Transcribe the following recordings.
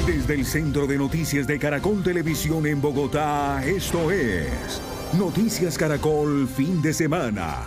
Desde el Centro de Noticias de Caracol Televisión en Bogotá, esto es Noticias Caracol Fin de Semana.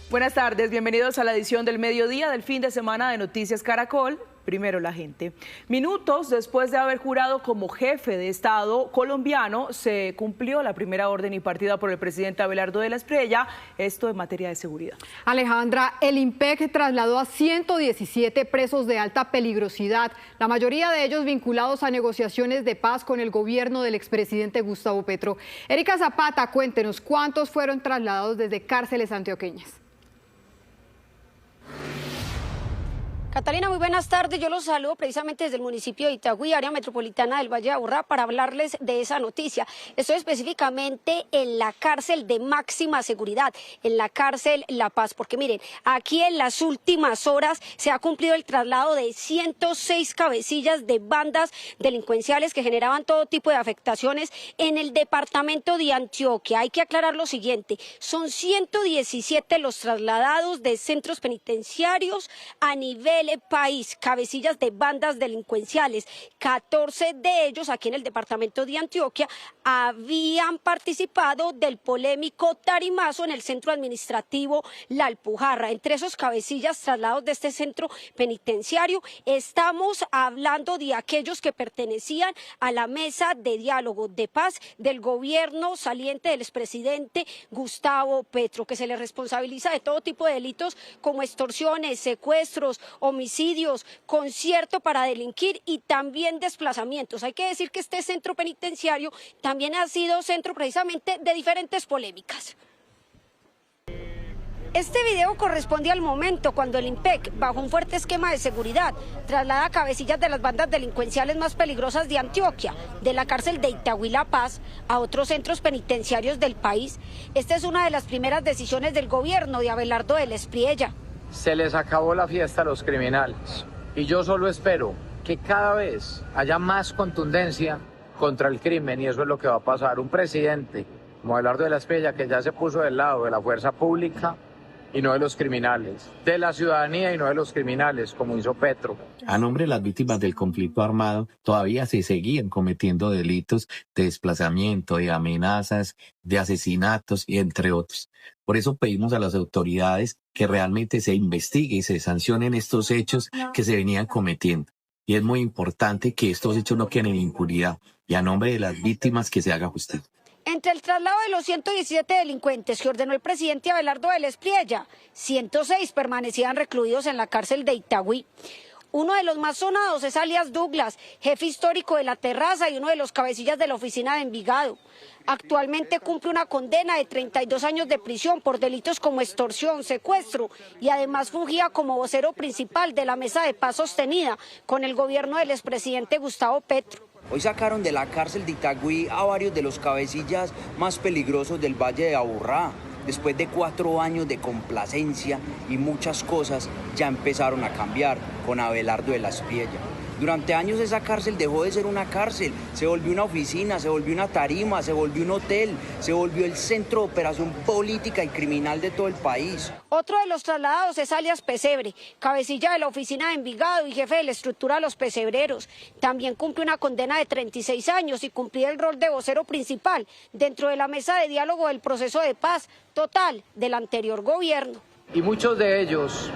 Buenas tardes, bienvenidos a la edición del mediodía del fin de semana de Noticias Caracol. Primero la gente. Minutos después de haber jurado como jefe de Estado colombiano, se cumplió la primera orden impartida por el presidente Abelardo de la Espriella, esto en materia de seguridad. Alejandra, el IMPEC trasladó a 117 presos de alta peligrosidad, la mayoría de ellos vinculados a negociaciones de paz con el gobierno del expresidente Gustavo Petro. Erika Zapata, cuéntenos, ¿cuántos fueron trasladados desde cárceles antioqueñas? Catalina, muy buenas tardes. Yo los saludo precisamente desde el municipio de Itagüí, área metropolitana del Valle de Aburrá, para hablarles de esa noticia. Estoy específicamente en la cárcel de máxima seguridad, en la cárcel La Paz, porque miren, aquí en las últimas horas se ha cumplido el traslado de 106 cabecillas de bandas delincuenciales que generaban todo tipo de afectaciones en el departamento de Antioquia. Hay que aclarar lo siguiente, son 117 los trasladados de centros penitenciarios a nivel país, cabecillas de bandas delincuenciales. 14 de ellos aquí en el departamento de Antioquia habían participado del polémico tarimazo en el centro administrativo La Alpujarra. Entre esos cabecillas trasladados de este centro penitenciario estamos hablando de aquellos que pertenecían a la mesa de diálogo de paz del gobierno saliente del expresidente Gustavo Petro, que se le responsabiliza de todo tipo de delitos como extorsiones, secuestros, homicidios, concierto para delinquir y también desplazamientos. Hay que decir que este centro penitenciario también ha sido centro precisamente de diferentes polémicas. Este video corresponde al momento cuando el IMPEC, bajo un fuerte esquema de seguridad, traslada cabecillas de las bandas delincuenciales más peligrosas de Antioquia, de la cárcel de Itagüí La Paz, a otros centros penitenciarios del país. Esta es una de las primeras decisiones del gobierno de Abelardo de la Espriella. Se les acabó la fiesta a los criminales y yo solo espero que cada vez haya más contundencia contra el crimen y eso es lo que va a pasar. Un presidente como Abelardo de la Espriella que ya se puso del lado de la fuerza pública y no de los criminales, de la ciudadanía y no de los criminales, como hizo Petro. A nombre de las víctimas del conflicto armado, todavía se seguían cometiendo delitos de desplazamiento, de amenazas, de asesinatos y entre otros. Por eso pedimos a las autoridades que realmente se investigue y se sancionen estos hechos que se venían cometiendo. Y es muy importante que estos hechos no queden en impunidad y a nombre de las víctimas que se haga justicia. Entre el traslado de los 117 delincuentes que ordenó el presidente Abelardo de la Espriella, 106 permanecían recluidos en la cárcel de Itagüí. Uno de los más sonados es alias Douglas, jefe histórico de La Terraza y uno de los cabecillas de la oficina de Envigado. Actualmente cumple una condena de 32 años de prisión por delitos como extorsión, secuestro y además fungía como vocero principal de la mesa de paz sostenida con el gobierno del expresidente Gustavo Petro. Hoy sacaron de la cárcel de Itagüí a varios de los cabecillas más peligrosos del Valle de Aburrá. Después de 4 años de complacencia y muchas cosas ya empezaron a cambiar con Abelardo de la Espriella. Durante años esa cárcel dejó de ser una cárcel, se volvió una oficina, se volvió una tarima, se volvió un hotel, se volvió el centro de operación política y criminal de todo el país. Otro de los trasladados es alias Pesebre, cabecilla de la oficina de Envigado y jefe de la estructura de los pesebreros. También cumple una condena de 36 años y cumplía el rol de vocero principal dentro de la mesa de diálogo del proceso de paz total del anterior gobierno. Y muchos de ellos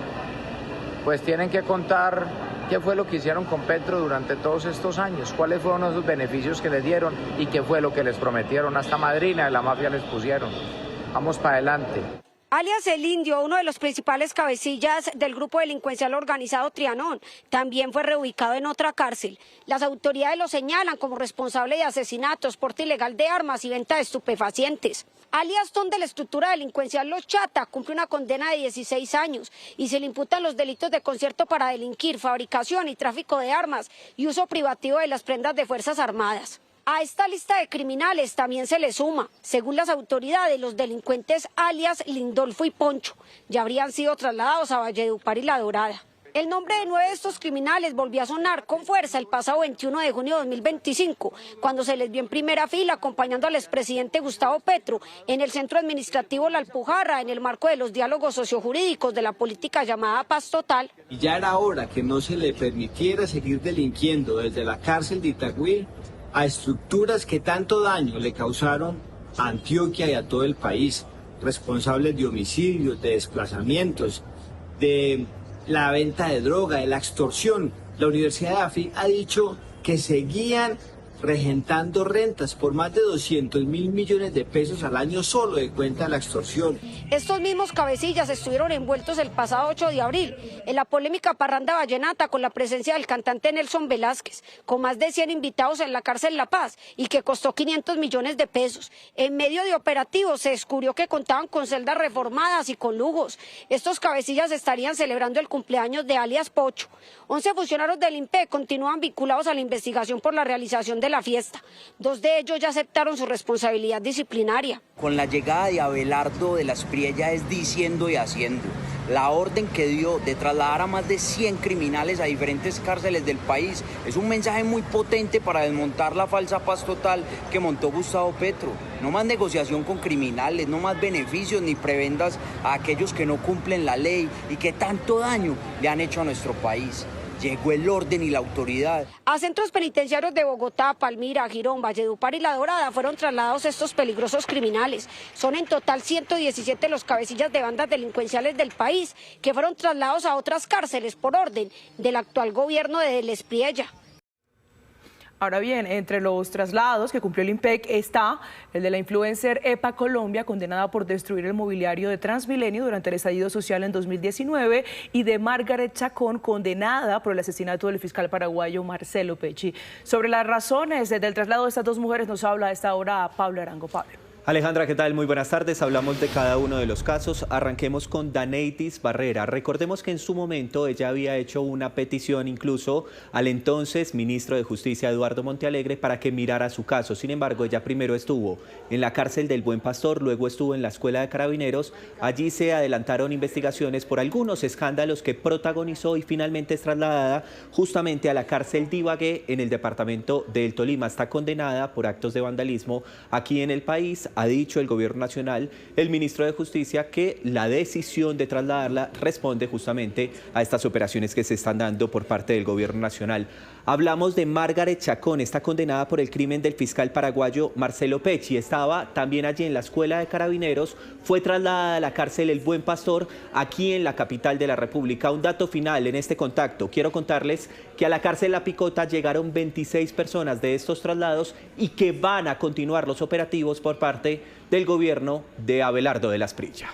pues tienen que contar qué fue lo que hicieron con Petro durante todos estos años, cuáles fueron esos beneficios que les dieron y qué fue lo que les prometieron, hasta madrina de la mafia les pusieron. Vamos para adelante. Alias El Indio, uno de los principales cabecillas del grupo delincuencial organizado Trianón, también fue reubicado en otra cárcel. Las autoridades lo señalan como responsable de asesinatos, porte ilegal de armas y venta de estupefacientes. Alias Ton de la estructura delincuencial Los Chata cumple una condena de 16 años y se le imputan los delitos de concierto para delinquir, fabricación y tráfico de armas y uso privativo de las prendas de Fuerzas Armadas. A esta lista de criminales también se le suma, según las autoridades, los delincuentes alias Lindolfo y Poncho. Ya habrían sido trasladados a Valledupar y La Dorada. El nombre de 9 de estos criminales volvió a sonar con fuerza el pasado 21 de junio de 2025, cuando se les vio en primera fila acompañando al expresidente Gustavo Petro en el centro administrativo La Alpujarra, en el marco de los diálogos sociojurídicos de la política llamada Paz Total. Y ya era hora que no se le permitiera seguir delinquiendo desde la cárcel de Itagüí a estructuras que tanto daño le causaron a Antioquia y a todo el país, responsables de homicidios, de desplazamientos, de la venta de droga, de la extorsión. La Universidad de AFI ha dicho que seguían regentando rentas por más de 200.000 millones de pesos al año solo de cuenta de la extorsión. Estos mismos cabecillas estuvieron envueltos el pasado 8 de abril en la polémica parranda vallenata con la presencia del cantante Nelson Velázquez, con más de 100 invitados en la cárcel La Paz y que costó 500 millones de pesos. En medio de operativos se descubrió que contaban con celdas reformadas y con lujos. Estos cabecillas estarían celebrando el cumpleaños de alias Pocho. 11 funcionarios del INPE continúan vinculados a la investigación por la realización de la fiesta. 2 de ellos ya aceptaron su responsabilidad disciplinaria. Con la llegada de Abelardo de la Espriella es diciendo y haciendo. La orden que dio de trasladar a más de 100 criminales a diferentes cárceles del país es un mensaje muy potente para desmontar la falsa paz total que montó Gustavo Petro. No más negociación con criminales, no más beneficios ni prebendas a aquellos que no cumplen la ley y que tanto daño le han hecho a nuestro país. Llegó el orden y la autoridad. A centros penitenciarios de Bogotá, Palmira, Girón, Valledupar y La Dorada fueron trasladados estos peligrosos criminales. Son en total 117 los cabecillas de bandas delincuenciales del país que fueron trasladados a otras cárceles por orden del actual gobierno de El Espriella. Ahora bien, entre los traslados que cumplió el IMPEC está el de la influencer EPA Colombia, condenada por destruir el mobiliario de Transmilenio durante el estallido social en 2019, y de Margaret Chacón, condenada por el asesinato del fiscal paraguayo Marcelo Pecci. Sobre las razones del traslado de estas dos mujeres nos habla a esta hora Pablo Arango. Pablo. Alejandra, ¿qué tal? Muy buenas tardes. Hablamos de cada uno de los casos. Arranquemos con Daneitis Barrera. Recordemos que en su momento ella había hecho una petición incluso al entonces ministro de Justicia, Eduardo Montealegre, para que mirara su caso. Sin embargo, ella primero estuvo en la cárcel del Buen Pastor, luego estuvo en la Escuela de Carabineros. Allí se adelantaron investigaciones por algunos escándalos que protagonizó y finalmente es trasladada justamente a la cárcel de Ibagué en el departamento del Tolima. Está condenada por actos de vandalismo aquí en el país. Ha dicho el gobierno nacional, el ministro de Justicia, que la decisión de trasladarla responde justamente a estas operaciones que se están dando por parte del gobierno nacional. Hablamos de Margaret Chacón, está condenada por el crimen del fiscal paraguayo Marcelo Pecci. Estaba también allí en la Escuela de Carabineros, fue trasladada a la cárcel El Buen Pastor, aquí en la capital de la República. Un dato final en este contacto, quiero contarles que a la cárcel La Picota llegaron 26 personas de estos traslados y que van a continuar los operativos por parte del gobierno de Abelardo de la Espriella.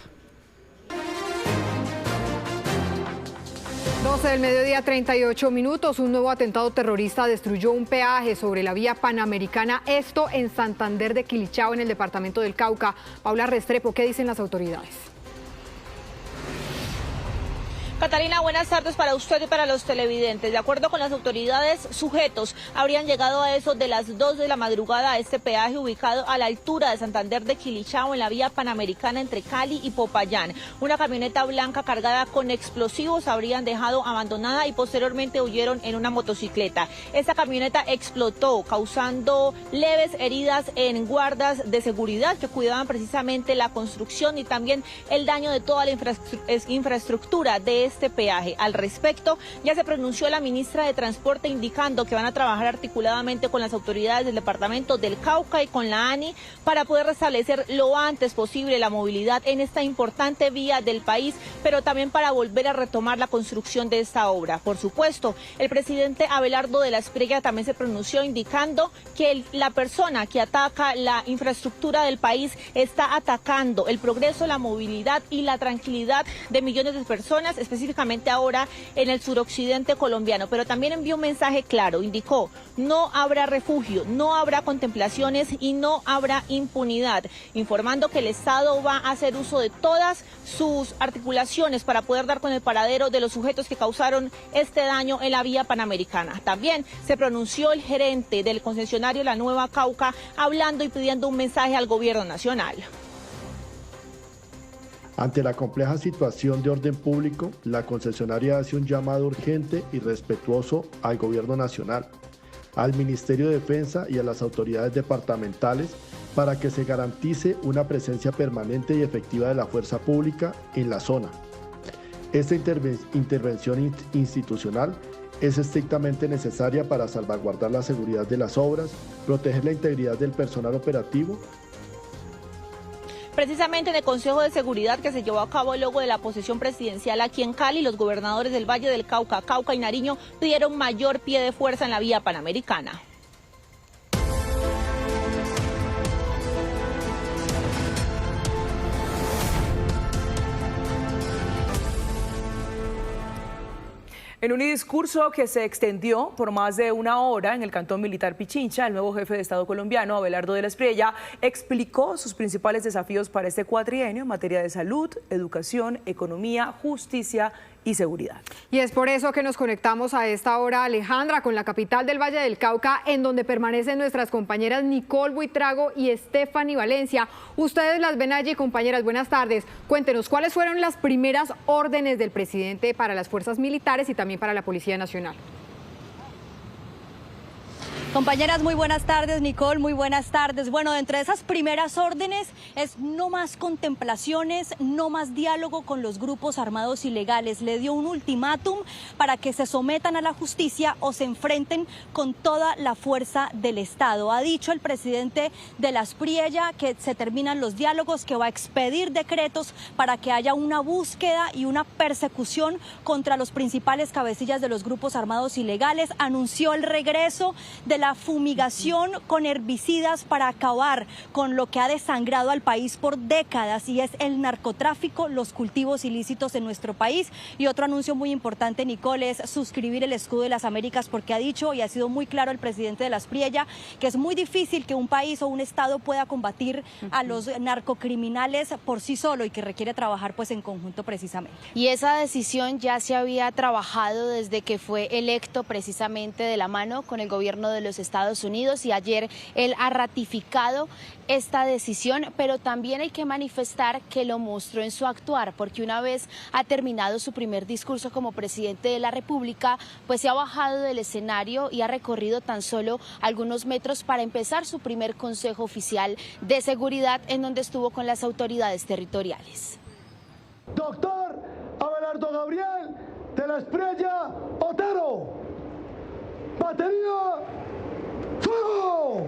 12 del mediodía, 38 minutos. Un nuevo atentado terrorista destruyó un peaje sobre la vía panamericana, esto en Santander de Quilichao, en el departamento del Cauca. Paula Restrepo, ¿qué dicen las autoridades? Catalina, buenas tardes para usted y para los televidentes. De acuerdo con las autoridades, sujetos habrían llegado a eso de las 2 de la madrugada a este peaje ubicado a la altura de Santander de Quilichao, en la vía panamericana entre Cali y Popayán. Una camioneta blanca cargada con explosivos habrían dejado abandonada y posteriormente huyeron en una motocicleta. Esta camioneta explotó, causando leves heridas en guardas de seguridad que cuidaban precisamente la construcción y también el daño de toda la infraestructura de este peaje. Al respecto, ya se pronunció la ministra de Transporte indicando que van a trabajar articuladamente con las autoridades del departamento del Cauca y con la ANI para poder restablecer lo antes posible la movilidad en esta importante vía del país, pero también para volver a retomar la construcción de esta obra. Por supuesto, el presidente Abelardo de la Espriella también se pronunció indicando que la persona que ataca la infraestructura del país está atacando el progreso, la movilidad y la tranquilidad de millones de personas, específicamente ahora en el suroccidente colombiano. Pero también envió un mensaje claro, indicó: no habrá refugio, no habrá contemplaciones y no habrá impunidad, informando que el Estado va a hacer uso de todas sus articulaciones para poder dar con el paradero de los sujetos que causaron este daño en la vía panamericana. También se pronunció el gerente del concesionario La Nueva Cauca, hablando y pidiendo un mensaje al gobierno nacional. Ante la compleja situación de orden público, la concesionaria hace un llamado urgente y respetuoso al Gobierno Nacional, al Ministerio de Defensa y a las autoridades departamentales para que se garantice una presencia permanente y efectiva de la fuerza pública en la zona. Esta intervención institucional es estrictamente necesaria para salvaguardar la seguridad de las obras, proteger la integridad del personal operativo. Precisamente en el Consejo de Seguridad que se llevó a cabo luego de la posesión presidencial aquí en Cali, los gobernadores del Valle del Cauca, Cauca y Nariño pidieron mayor pie de fuerza en la vía panamericana. En un discurso que se extendió por más de una hora en el Cantón Militar Pichincha, el nuevo jefe de Estado colombiano, Abelardo de la Espriella, explicó sus principales desafíos para este cuatrienio en materia de salud, educación, economía, justicia y seguridad. Y es por eso que nos conectamos a esta hora, Alejandra, con la capital del Valle del Cauca, en donde permanecen nuestras compañeras Nicole Buitrago y Stephanie Valencia. Ustedes las ven allí, compañeras, buenas tardes. Cuéntenos, ¿cuáles fueron las primeras órdenes del presidente para las fuerzas militares y también para la Policía Nacional? Compañeras, muy buenas tardes. Nicole, muy buenas tardes. Bueno, entre esas primeras órdenes es no más contemplaciones, no más diálogo con los grupos armados ilegales. Le dio un ultimátum para que se sometan a la justicia o se enfrenten con toda la fuerza del Estado. Ha dicho el presidente de la Espriella que se terminan los diálogos, que va a expedir decretos para que haya una búsqueda y una persecución contra los principales cabecillas de los grupos armados ilegales. Anunció el regreso de la fumigación con herbicidas para acabar con lo que ha desangrado al país por décadas, y es el narcotráfico, los cultivos ilícitos en nuestro país. Y otro anuncio muy importante, Nicole, es suscribir el escudo de las Américas, porque ha dicho y ha sido muy claro el presidente de la Espriella que es muy difícil que un país o un estado pueda combatir a los narcocriminales por sí solo y que requiere trabajar pues en conjunto precisamente. Y esa decisión ya se había trabajado desde que fue electo precisamente de la mano con el gobierno de los Estados Unidos, y ayer él ha ratificado esta decisión, pero también hay que manifestar que lo mostró en su actuar, porque una vez ha terminado su primer discurso como presidente de la República, pues se ha bajado del escenario y ha recorrido tan solo algunos metros para empezar su primer consejo oficial de seguridad, en donde estuvo con las autoridades territoriales. Doctor Abelardo Gabriel de la Espriella Otero, batería, ¡fuego!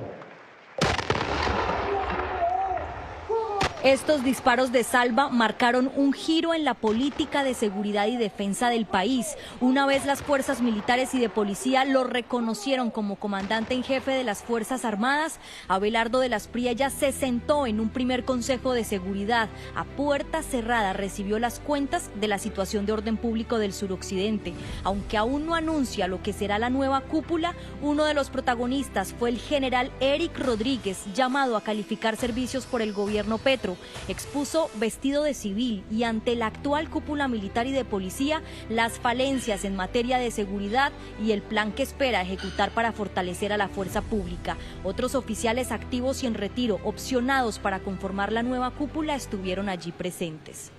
Estos disparos de salva marcaron un giro en la política de seguridad y defensa del país. Una vez las fuerzas militares y de policía lo reconocieron como comandante en jefe de las Fuerzas Armadas, Abelardo de la Espriella se sentó en un primer consejo de seguridad. A puerta cerrada recibió las cuentas de la situación de orden público del suroccidente. Aunque aún no anuncia lo que será la nueva cúpula, uno de los protagonistas fue el general Eric Rodríguez, llamado a calificar servicios por el gobierno Petro. Expuso vestido de civil y ante la actual cúpula militar y de policía las falencias en materia de seguridad y el plan que espera ejecutar para fortalecer a la fuerza pública. Otros oficiales activos y en retiro, opcionados para conformar la nueva cúpula, estuvieron allí presentes.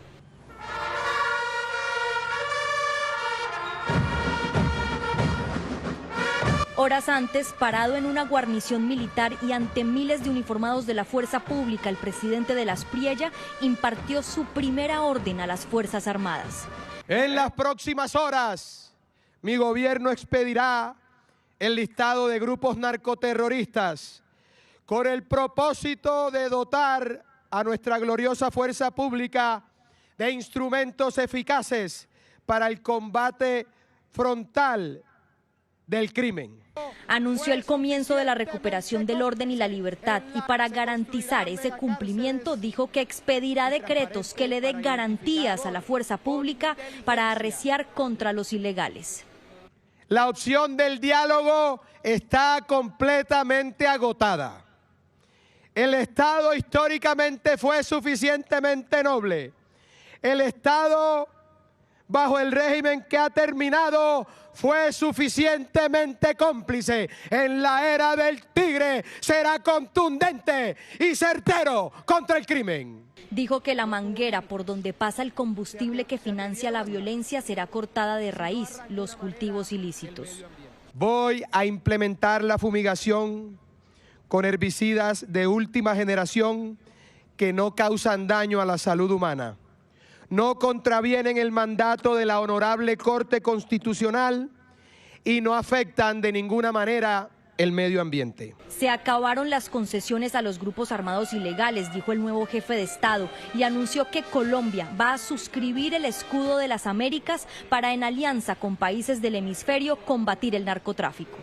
Horas antes, parado en una guarnición militar y ante miles de uniformados de la fuerza pública, el presidente de la Espriella impartió su primera orden a las Fuerzas Armadas. En las próximas horas, mi gobierno expedirá el listado de grupos narcoterroristas con el propósito de dotar a nuestra gloriosa fuerza pública de instrumentos eficaces para el combate frontal del crimen. Anunció el comienzo de la recuperación del orden y la libertad, y para garantizar ese cumplimiento dijo que expedirá decretos que le den garantías a la fuerza pública para arreciar contra los ilegales. La opción del diálogo está completamente agotada. El Estado históricamente fue suficientemente noble. El Estado bajo el régimen que ha terminado fue suficientemente cómplice. En la era del tigre será contundente y certero contra el crimen. Dijo que la manguera por donde pasa el combustible que financia la violencia será cortada de raíz, los cultivos ilícitos. Voy a implementar la fumigación con herbicidas de última generación que no causan daño a la salud humana, no contravienen el mandato de la Honorable Corte Constitucional y no afectan de ninguna manera el medio ambiente. Se acabaron las concesiones a los grupos armados ilegales, dijo el nuevo jefe de Estado, y anunció que Colombia va a suscribir el escudo de las Américas para, en alianza con países del hemisferio, combatir el narcotráfico.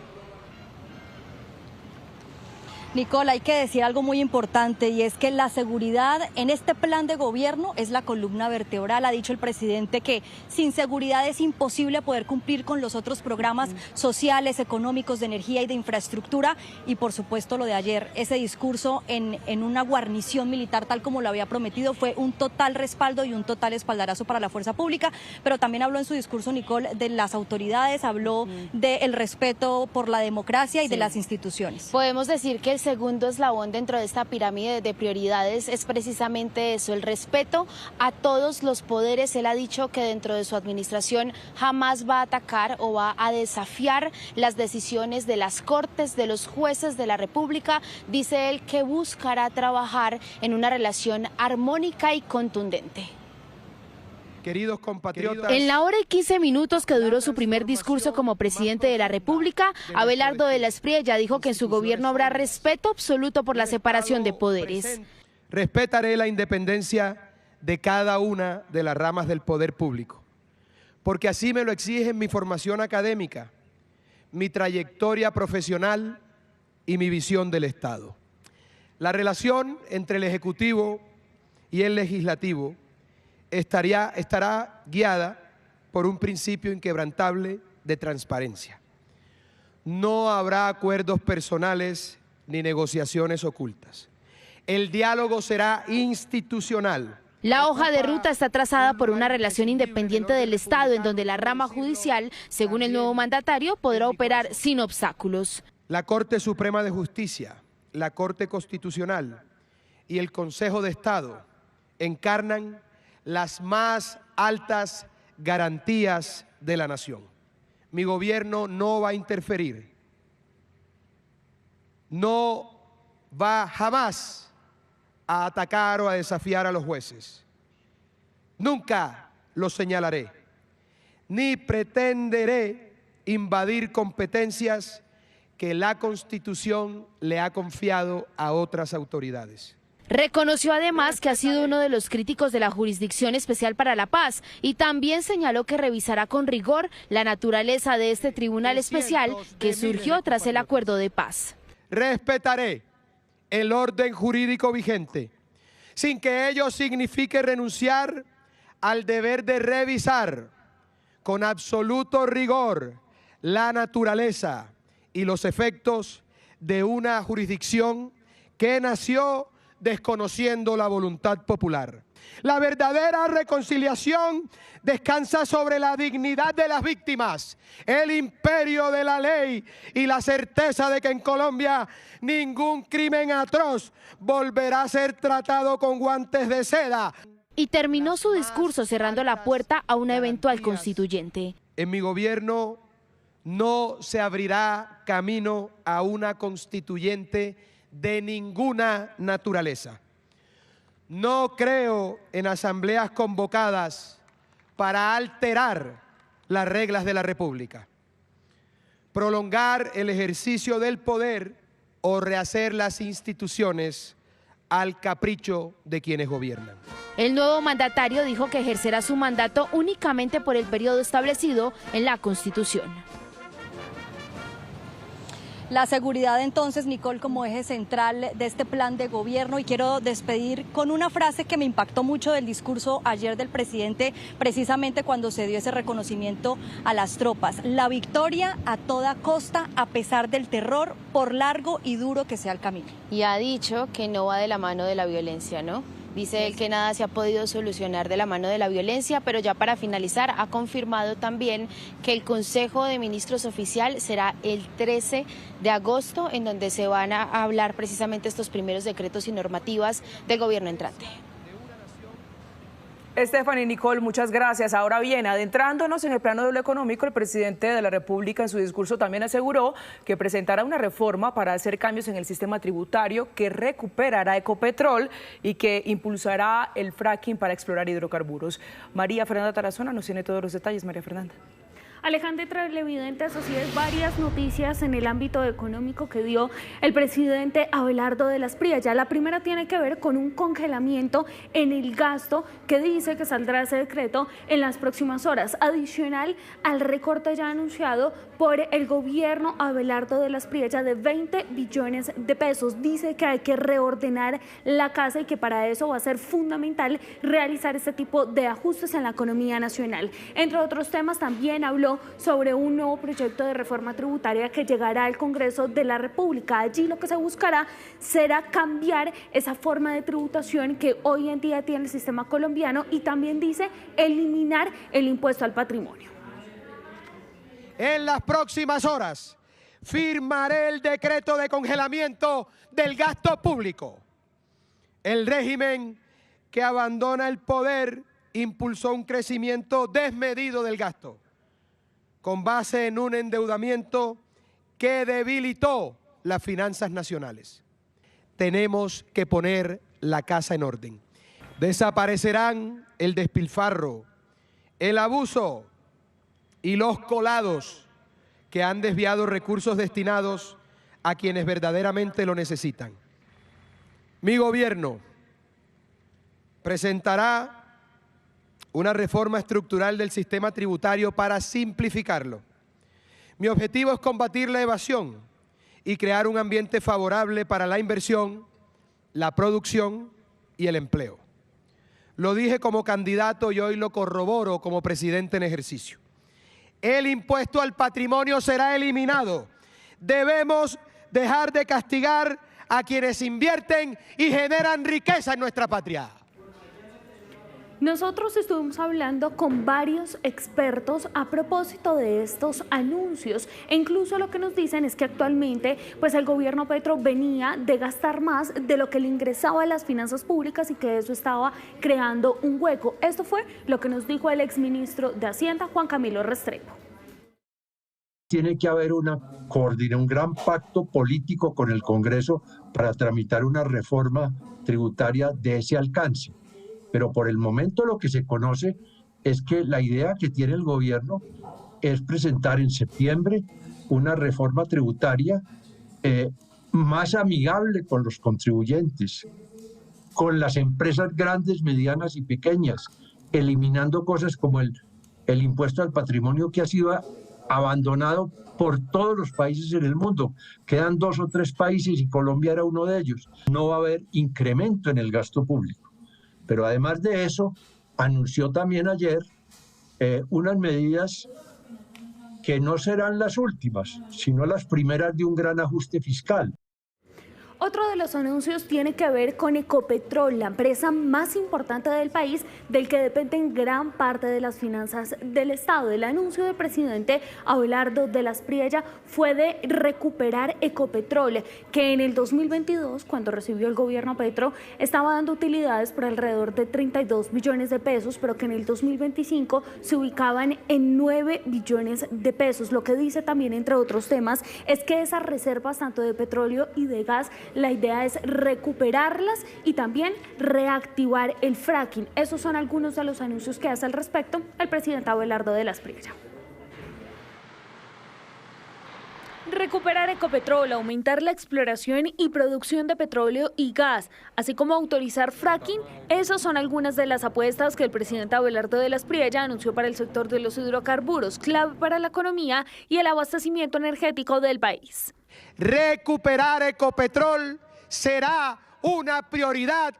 Nicole, hay que decir algo muy importante, y es que la seguridad en este plan de gobierno es la columna vertebral. Ha dicho el presidente que sin seguridad es imposible poder cumplir con los otros programas sociales, económicos, de energía y de infraestructura. Y por supuesto lo de ayer, ese discurso en una guarnición militar tal como lo había prometido, fue un total respaldo y un total espaldarazo para la fuerza pública. Pero también habló en su discurso, Nicole, de las autoridades, habló del respeto por la democracia y de las instituciones. Podemos decir que el segundo eslabón dentro de esta pirámide de prioridades es precisamente eso, el respeto a todos los poderes. Él ha dicho que dentro de su administración jamás va a atacar o va a desafiar las decisiones de las cortes, de los jueces de la República. Dice él que buscará trabajar en una relación armónica y contundente. Queridos compatriotas, en la hora y 15 minutos que duró su primer discurso como presidente de la República, Abelardo de la Espriella dijo que en su gobierno habrá respeto absoluto por la separación de poderes. Respetaré la independencia de cada una de las ramas del poder público, porque así me lo exigen mi formación académica, mi trayectoria profesional y mi visión del Estado. La relación entre el Ejecutivo y el Legislativo estará guiada por un principio inquebrantable de transparencia. No habrá acuerdos personales ni negociaciones ocultas. El diálogo será institucional. La hoja de ruta está trazada por una relación independiente del Estado, en donde la rama judicial, según el nuevo mandatario, podrá operar sin obstáculos. La Corte Suprema de Justicia, la Corte Constitucional y el Consejo de Estado encarnan las más altas garantías de la nación. Mi gobierno no va a interferir, no va jamás a atacar o a desafiar a los jueces. Nunca los señalaré, ni pretenderé invadir competencias que la Constitución le ha confiado a otras autoridades. Reconoció además que ha sido uno de los críticos de la Jurisdicción Especial para la Paz y también señaló que revisará con rigor la naturaleza de este tribunal especial que surgió tras el acuerdo de paz. Respetaré el orden jurídico vigente, sin que ello signifique renunciar al deber de revisar con absoluto rigor la naturaleza y los efectos de una jurisdicción que nació desconociendo la voluntad popular. La verdadera reconciliación descansa sobre la dignidad de las víctimas, el imperio de la ley y la certeza de que en Colombia ningún crimen atroz volverá a ser tratado con guantes de seda. Y terminó su discurso cerrando la puerta a una eventual constituyente. En mi gobierno no se abrirá camino a una constituyente de ninguna naturaleza. No creo en asambleas convocadas para alterar las reglas de la República, prolongar el ejercicio del poder o rehacer las instituciones al capricho de quienes gobiernan. El nuevo mandatario dijo que ejercerá su mandato únicamente por el periodo establecido en la Constitución. La seguridad entonces, Nicole, como eje central de este plan de gobierno, y quiero despedir con una frase que me impactó mucho del discurso ayer del presidente, precisamente cuando se dio ese reconocimiento a las tropas. La victoria a toda costa, a pesar del terror, por largo y duro que sea el camino. Y ha dicho que no va de la mano de la violencia, ¿no? Dice él que nada se ha podido solucionar de la mano de la violencia, pero ya para finalizar ha confirmado también que el Consejo de Ministros oficial será el 13 de agosto, en donde se van a hablar precisamente estos primeros decretos y normativas del gobierno entrante. Stephanie, Nicole, muchas gracias. Ahora bien, adentrándonos en el plano de lo económico, el presidente de la República en su discurso también aseguró que presentará una reforma para hacer cambios en el sistema tributario que recuperará Ecopetrol y que impulsará el fracking para explorar hidrocarburos. María Fernanda Tarazona nos tiene todos los detalles. María Fernanda. Alejandra, televidentes, así es, varias noticias en el ámbito económico que dio el presidente Abelardo de las Priella. La primera tiene que ver con un congelamiento en el gasto que dice que saldrá ese decreto en las próximas horas, adicional al recorte ya anunciado por el gobierno Abelardo de las Priella de 20 billones de pesos. Dice que hay que reordenar la casa y que para eso va a ser fundamental realizar este tipo de ajustes en la economía nacional. Entre otros temas, también habló sobre un nuevo proyecto de reforma tributaria que llegará al Congreso de la República. Allí lo que se buscará será cambiar esa forma de tributación que hoy en día tiene el sistema colombiano y también dice eliminar el impuesto al patrimonio. En las próximas horas firmaré el decreto de congelamiento del gasto público. El régimen que abandona el poder impulsó un crecimiento desmedido del gasto, con base en un endeudamiento que debilitó las finanzas nacionales. Tenemos que poner la casa en orden. Desaparecerán el despilfarro, el abuso y los colados que han desviado recursos destinados a quienes verdaderamente lo necesitan. Mi gobierno presentará una reforma estructural del sistema tributario para simplificarlo. Mi objetivo es combatir la evasión y crear un ambiente favorable para la inversión, la producción y el empleo. Lo dije como candidato y hoy lo corroboro como presidente en ejercicio. El impuesto al patrimonio será eliminado. Debemos dejar de castigar a quienes invierten y generan riqueza en nuestra patria. Nosotros estuvimos hablando con varios expertos a propósito de estos anuncios e incluso lo que nos dicen es que actualmente pues el gobierno Petro venía de gastar más de lo que le ingresaba a las finanzas públicas y que eso estaba creando un hueco. Esto fue lo que nos dijo el exministro de Hacienda, Juan Camilo Restrepo. Tiene que haber un gran pacto político con el Congreso para tramitar una reforma tributaria de ese alcance. Pero por el momento lo que se conoce es que la idea que tiene el gobierno es presentar en septiembre una reforma tributaria más amigable con los contribuyentes, con las empresas grandes, medianas y pequeñas, eliminando cosas como el impuesto al patrimonio que ha sido abandonado por todos los países en el mundo. Quedan 2 o 3 países y Colombia era uno de ellos. No va a haber incremento en el gasto público. Pero además de eso, anunció también ayer unas medidas que no serán las últimas, sino las primeras de un gran ajuste fiscal. Otro de los anuncios tiene que ver con Ecopetrol, la empresa más importante del país, del que dependen gran parte de las finanzas del Estado. El anuncio del presidente Abelardo de las Priella fue de recuperar Ecopetrol, que en el 2022, cuando recibió el gobierno Petro, estaba dando utilidades por alrededor de 32 billones de pesos, pero que en el 2025 se ubicaban en 9 billones de pesos. Lo que dice también, entre otros temas, es que esas reservas tanto de petróleo y de gas, la idea es recuperarlas y también reactivar el fracking. Esos son algunos de los anuncios que hace al respecto el presidente Abelardo de las Priella. Recuperar Ecopetrol, aumentar la exploración y producción de petróleo y gas, así como autorizar fracking, esas son algunas de las apuestas que el presidente Abelardo de las Priella anunció para el sector de los hidrocarburos, clave para la economía y el abastecimiento energético del país. Recuperar Ecopetrol será una prioridad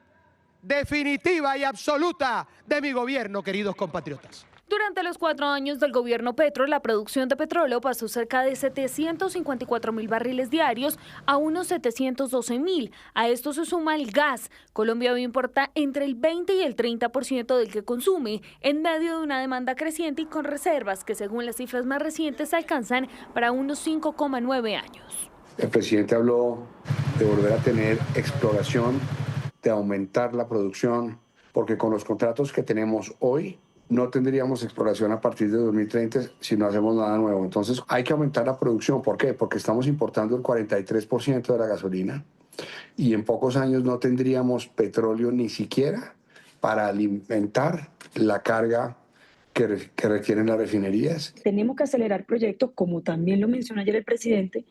definitiva y absoluta de mi gobierno, queridos compatriotas. Durante los 4 años del gobierno Petro, la producción de petróleo pasó cerca de 754.000 barriles diarios a unos 712.000. A esto se suma el gas. Colombia hoy importa entre el 20 y el 30% del que consume, en medio de una demanda creciente y con reservas que, según las cifras más recientes, alcanzan para unos 5,9 años. El presidente habló de volver a tener exploración, de aumentar la producción, porque con los contratos que tenemos hoy, no tendríamos exploración a partir de 2030 si no hacemos nada nuevo. Entonces hay que aumentar la producción. ¿Por qué? Porque estamos importando el 43% de la gasolina y en pocos años no tendríamos petróleo ni siquiera para alimentar la carga que requieren las refinerías. Tenemos que acelerar proyectos, como también lo mencionó ayer el presidente,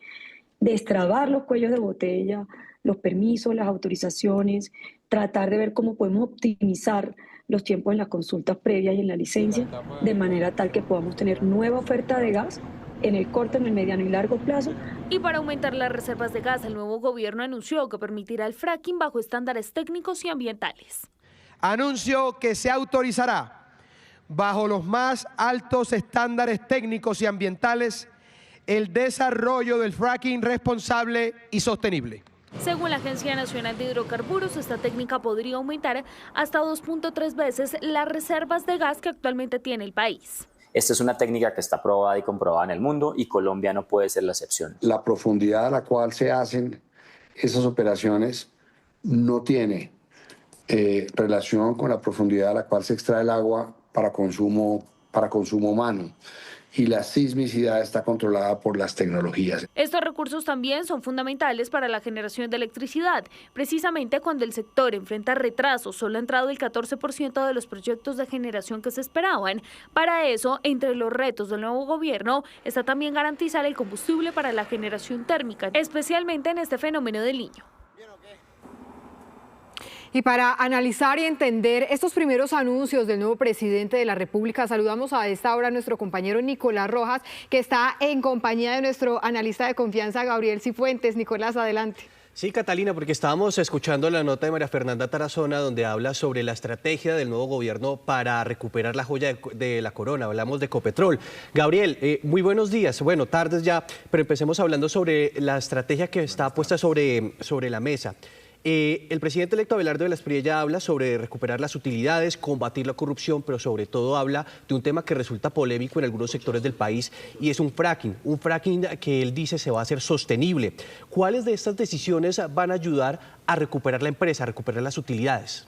destrabar los cuellos de botella, los permisos, las autorizaciones, tratar de ver cómo podemos optimizar los tiempos en las consultas previas y en la licencia, de manera tal que podamos tener nueva oferta de gas en el corto, en el mediano y largo plazo. Y para aumentar las reservas de gas, el nuevo gobierno anunció que permitirá el fracking bajo estándares técnicos y ambientales. Anuncio que se autorizará bajo los más altos estándares técnicos y ambientales el desarrollo del fracking responsable y sostenible. Según la Agencia Nacional de Hidrocarburos, esta técnica podría aumentar hasta 2.3 veces las reservas de gas que actualmente tiene el país. Esta es una técnica que está probada y comprobada en el mundo y Colombia no puede ser la excepción. La profundidad a la cual se hacen esas operaciones no tiene relación con la profundidad a la cual se extrae el agua para consumo humano. Y la sismicidad está controlada por las tecnologías. Estos recursos también son fundamentales para la generación de electricidad. Precisamente cuando el sector enfrenta retrasos, solo ha entrado el 14% de los proyectos de generación que se esperaban. Para eso, entre los retos del nuevo gobierno, está también garantizar el combustible para la generación térmica, especialmente en este fenómeno del Niño. Y para analizar y entender estos primeros anuncios del nuevo presidente de la República, saludamos a esta hora a nuestro compañero Nicolás Rojas, que está en compañía de nuestro analista de confianza, Gabriel Cifuentes. Nicolás, adelante. Sí, Catalina, porque estábamos escuchando la nota de María Fernanda Tarazona, donde habla sobre la estrategia del nuevo gobierno para recuperar la joya de la corona. Hablamos de Ecopetrol. Gabriel, muy buenos días, bueno, tardes ya, pero empecemos hablando sobre la estrategia que está puesta sobre la mesa. El presidente electo Abelardo de la Espriella habla sobre recuperar las utilidades, combatir la corrupción, pero sobre todo habla de un tema que resulta polémico en algunos sectores del país y es un fracking que él dice se va a hacer sostenible. ¿Cuáles de estas decisiones van a ayudar a recuperar la empresa, a recuperar las utilidades?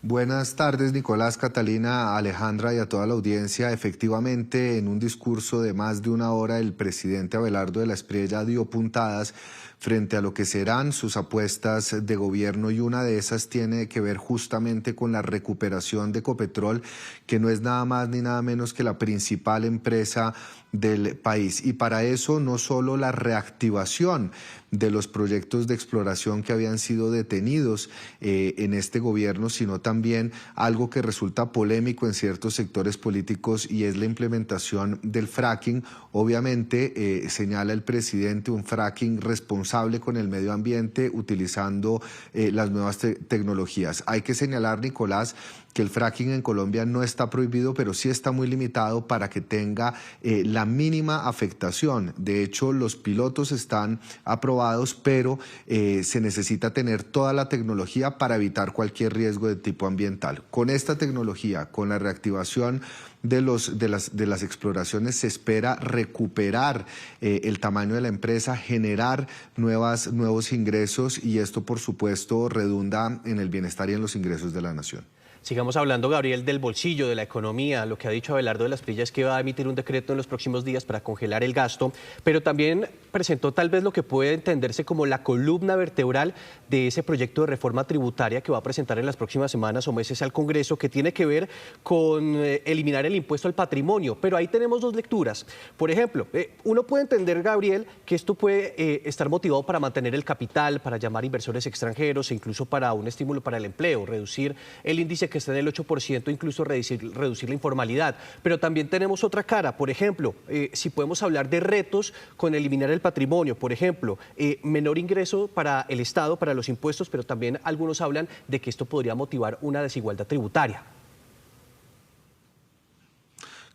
Buenas tardes, Nicolás, Catalina, Alejandra y a toda la audiencia. Efectivamente, en un discurso de más de una hora, el presidente Abelardo de la Espriella dio puntadas frente a lo que serán sus apuestas de gobierno y una de esas tiene que ver justamente con la recuperación de Ecopetrol, que no es nada más ni nada menos que la principal empresa del país. Y para eso no solo la reactivación de los proyectos de exploración que habían sido detenidos en este gobierno, sino también algo que resulta polémico en ciertos sectores políticos y es la implementación del fracking. Obviamente, señala el presidente, un fracking responsable con el medio ambiente utilizando las nuevas tecnologías. Hay que señalar, Nicolás, que el fracking en Colombia no está prohibido, pero sí está muy limitado para que tenga la mínima afectación. De hecho, los pilotos están aprobados, pero se necesita tener toda la tecnología para evitar cualquier riesgo de tipo ambiental. Con esta tecnología, con la reactivación de las exploraciones, se espera recuperar el tamaño de la empresa, generar nuevos ingresos y esto, por supuesto, redunda en el bienestar y en los ingresos de la nación. Sigamos hablando, Gabriel, del bolsillo, de la economía. Lo que ha dicho Abelardo de la Espriella es que va a emitir un decreto en los próximos días para congelar el gasto, pero también presentó tal vez lo que puede entenderse como la columna vertebral de ese proyecto de reforma tributaria que va a presentar en las próximas semanas o meses al Congreso, que tiene que ver con eliminar el impuesto al patrimonio. Pero ahí tenemos dos lecturas. Por ejemplo, uno puede entender, Gabriel, que esto puede estar motivado para mantener el capital, para llamar inversores extranjeros e incluso para un estímulo para el empleo, reducir el índice que está en el 8%, incluso reducir la informalidad. Pero también tenemos otra cara. Por ejemplo, si podemos hablar de retos con eliminar el patrimonio, por ejemplo, menor ingreso para el Estado, para los impuestos, pero también algunos hablan de que esto podría motivar una desigualdad tributaria.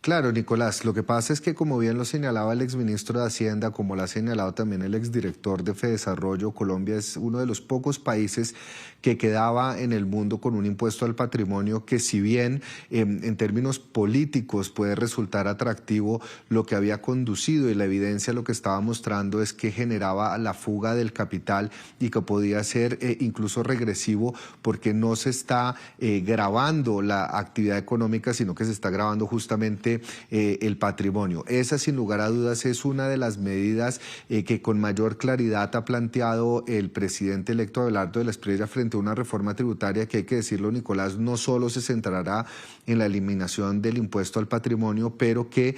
Claro, Nicolás, lo que pasa es que, como bien lo señalaba el exministro de Hacienda, como lo ha señalado también el exdirector de Fedesarrollo, Colombia es uno de los pocos países que quedaba en el mundo con un impuesto al patrimonio que, si bien en términos políticos puede resultar atractivo, lo que había conducido y la evidencia lo que estaba mostrando es que generaba la fuga del capital y que podía ser incluso regresivo, porque no se está grabando la actividad económica, sino que se está grabando justamente el patrimonio. Esa, sin lugar a dudas, es una de las medidas que con mayor claridad ha planteado el presidente electo Abelardo de la Espriella frente a una reforma tributaria que, hay que decirlo, Nicolás, no solo se centrará en la eliminación del impuesto al patrimonio, pero que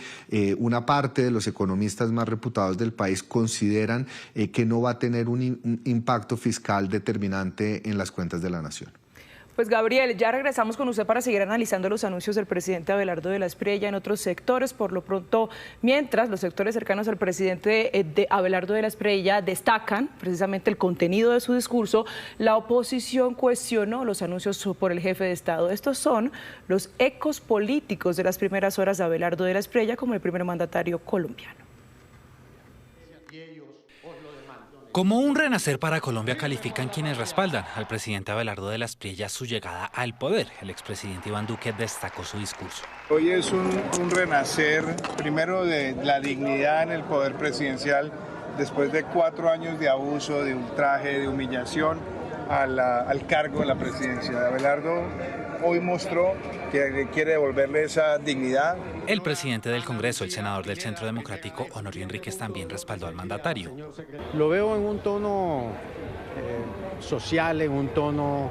una parte de los economistas más reputados del país consideran que no va a tener un impacto fiscal determinante en las cuentas de la nación. Pues Gabriel, ya regresamos con usted para seguir analizando los anuncios del presidente Abelardo de la Espriella en otros sectores. Por lo pronto, mientras los sectores cercanos al presidente de Abelardo de la Espriella destacan precisamente el contenido de su discurso, la oposición cuestionó los anuncios por el jefe de Estado. Estos son los ecos políticos de las primeras horas de Abelardo de la Espriella como el primer mandatario colombiano. Como un renacer para Colombia califican quienes respaldan al presidente Abelardo de la Espriella su llegada al poder. El expresidente Iván Duque destacó su discurso. Hoy es un renacer, primero, de la dignidad en el poder presidencial, después de 4 años de abuso, de ultraje, de humillación al cargo de la presidencia. Abelardo hoy mostró que quiere devolverle esa dignidad. El presidente del Congreso, el senador del Centro Democrático, Honorio Enríquez, también respaldó al mandatario. Lo veo en un tono social, en un tono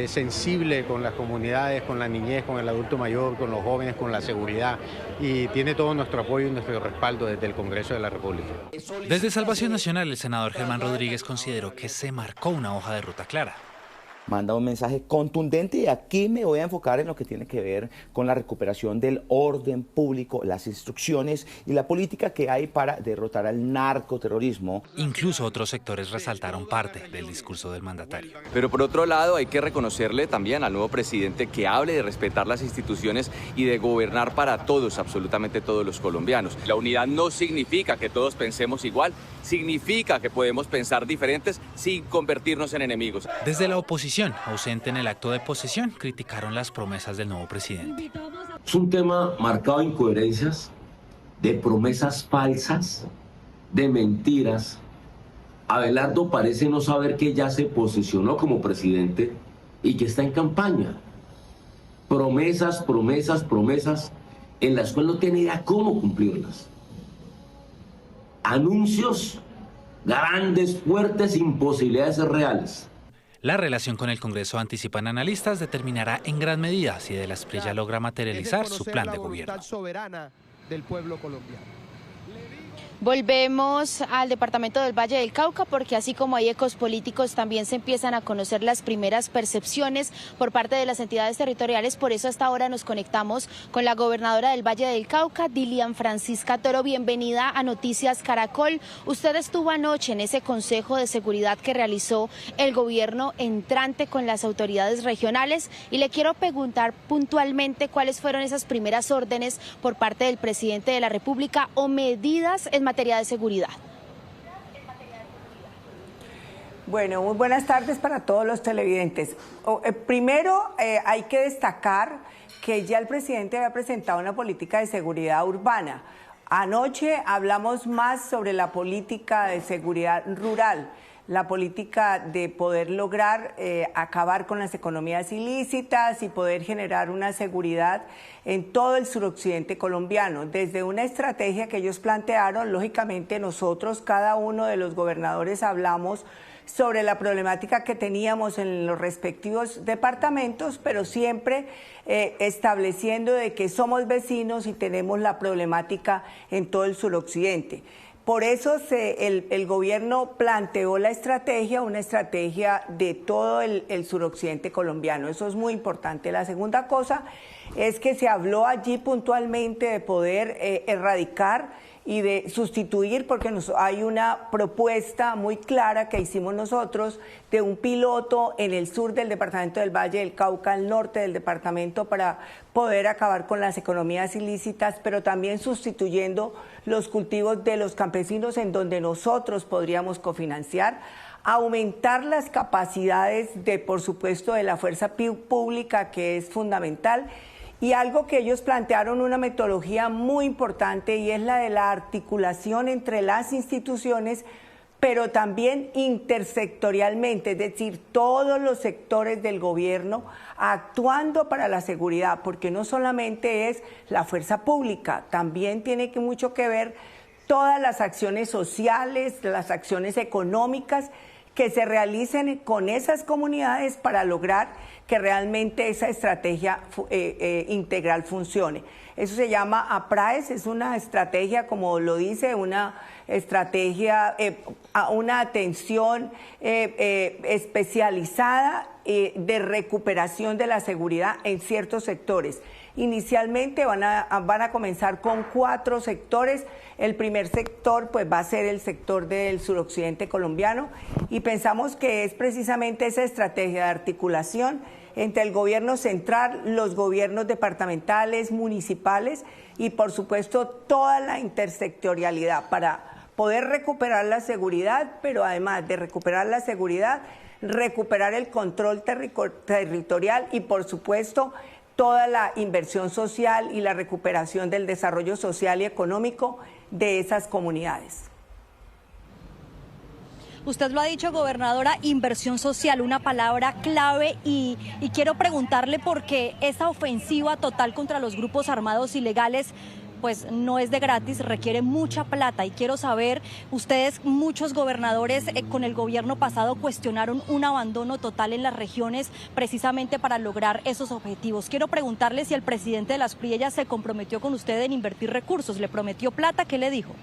sensible con las comunidades, con la niñez, con el adulto mayor, con los jóvenes, con la seguridad, y tiene todo nuestro apoyo y nuestro respaldo desde el Congreso de la República. Desde Salvación Nacional, el senador Germán Rodríguez consideró que se marcó una hoja de ruta clara. Manda un mensaje contundente y aquí me voy a enfocar en lo que tiene que ver con la recuperación del orden público, las instrucciones y la política que hay para derrotar al narcoterrorismo. Incluso otros sectores resaltaron parte del discurso del mandatario. Pero por otro lado hay que reconocerle también al nuevo presidente que hable de respetar las instituciones y de gobernar para todos, absolutamente todos los colombianos. La unidad no significa que todos pensemos igual, significa que podemos pensar diferentes sin convertirnos en enemigos. Desde la oposición, ausente en el acto de posesión, criticaron las promesas del nuevo presidente. Es un tema marcado de incoherencias, de promesas falsas, de mentiras. Abelardo parece no saber que ya se posesionó como presidente y que está en campaña. Promesas, promesas, promesas, en las cuales no tiene idea cómo cumplirlas. Anuncios grandes, fuertes, imposibilidades reales. La relación con el Congreso, anticipan analistas, determinará en gran medida si de la Espriella logra materializar su plan de gobierno. La voluntad soberana del pueblo colombiano. Volvemos al departamento del Valle del Cauca, porque así como hay ecos políticos, también se empiezan a conocer las primeras percepciones por parte de las entidades territoriales. Por eso hasta ahora nos conectamos con la gobernadora del Valle del Cauca, Dilian Francisca Toro. Bienvenida a Noticias Caracol. Usted estuvo anoche en ese Consejo de Seguridad que realizó el gobierno entrante con las autoridades regionales, y le quiero preguntar puntualmente cuáles fueron esas primeras órdenes por parte del presidente de la República o medidas en materia de seguridad. Bueno, muy buenas tardes para todos los televidentes. Primero, hay que destacar que ya el presidente había presentado una política de seguridad urbana. Anoche hablamos más sobre la política de seguridad rural, la política de poder lograr acabar con las economías ilícitas y poder generar una seguridad en todo el suroccidente colombiano. Desde una estrategia que ellos plantearon, lógicamente nosotros, cada uno de los gobernadores, hablamos sobre la problemática que teníamos en los respectivos departamentos, pero siempre estableciendo de que somos vecinos y tenemos la problemática en todo el suroccidente. Por eso el gobierno planteó la estrategia, una estrategia de todo el suroccidente colombiano. Eso es muy importante. La segunda cosa es que se habló allí puntualmente de poder erradicar y de sustituir, porque hay una propuesta muy clara que hicimos nosotros de un piloto en el sur del departamento del Valle del Cauca, al norte del departamento, para poder acabar con las economías ilícitas, pero también sustituyendo los cultivos de los campesinos en donde nosotros podríamos cofinanciar, aumentar las capacidades de, por supuesto, de la fuerza pública, que es fundamental. Y algo que ellos plantearon, una metodología muy importante, y es la de la articulación entre las instituciones, pero también intersectorialmente, es decir, todos los sectores del gobierno actuando para la seguridad, porque no solamente es la fuerza pública, también tiene mucho que ver todas las acciones sociales, las acciones económicas que se realicen con esas comunidades para lograr que realmente esa estrategia integral funcione. Eso se llama APRAES, es una estrategia, como lo dice, una estrategia, una atención especializada de recuperación de la seguridad en ciertos sectores. Inicialmente van a comenzar con 4 sectores. El primer sector pues va a ser el sector del suroccidente colombiano, y pensamos que es precisamente esa estrategia de articulación entre el gobierno central, los gobiernos departamentales, municipales y por supuesto toda la intersectorialidad para poder recuperar la seguridad, pero además de recuperar la seguridad, recuperar el control territorial y por supuesto toda la inversión social y la recuperación del desarrollo social y económico de esas comunidades. Usted lo ha dicho, gobernadora, inversión social, una palabra clave, y quiero preguntarle por qué esa ofensiva total contra los grupos armados ilegales pues no es de gratis, requiere mucha plata, y quiero saber, ustedes, muchos gobernadores con el gobierno pasado cuestionaron un abandono total en las regiones precisamente para lograr esos objetivos. Quiero preguntarle si el presidente de las PRIELLA se comprometió con usted en invertir recursos, le prometió plata, ¿qué le dijo?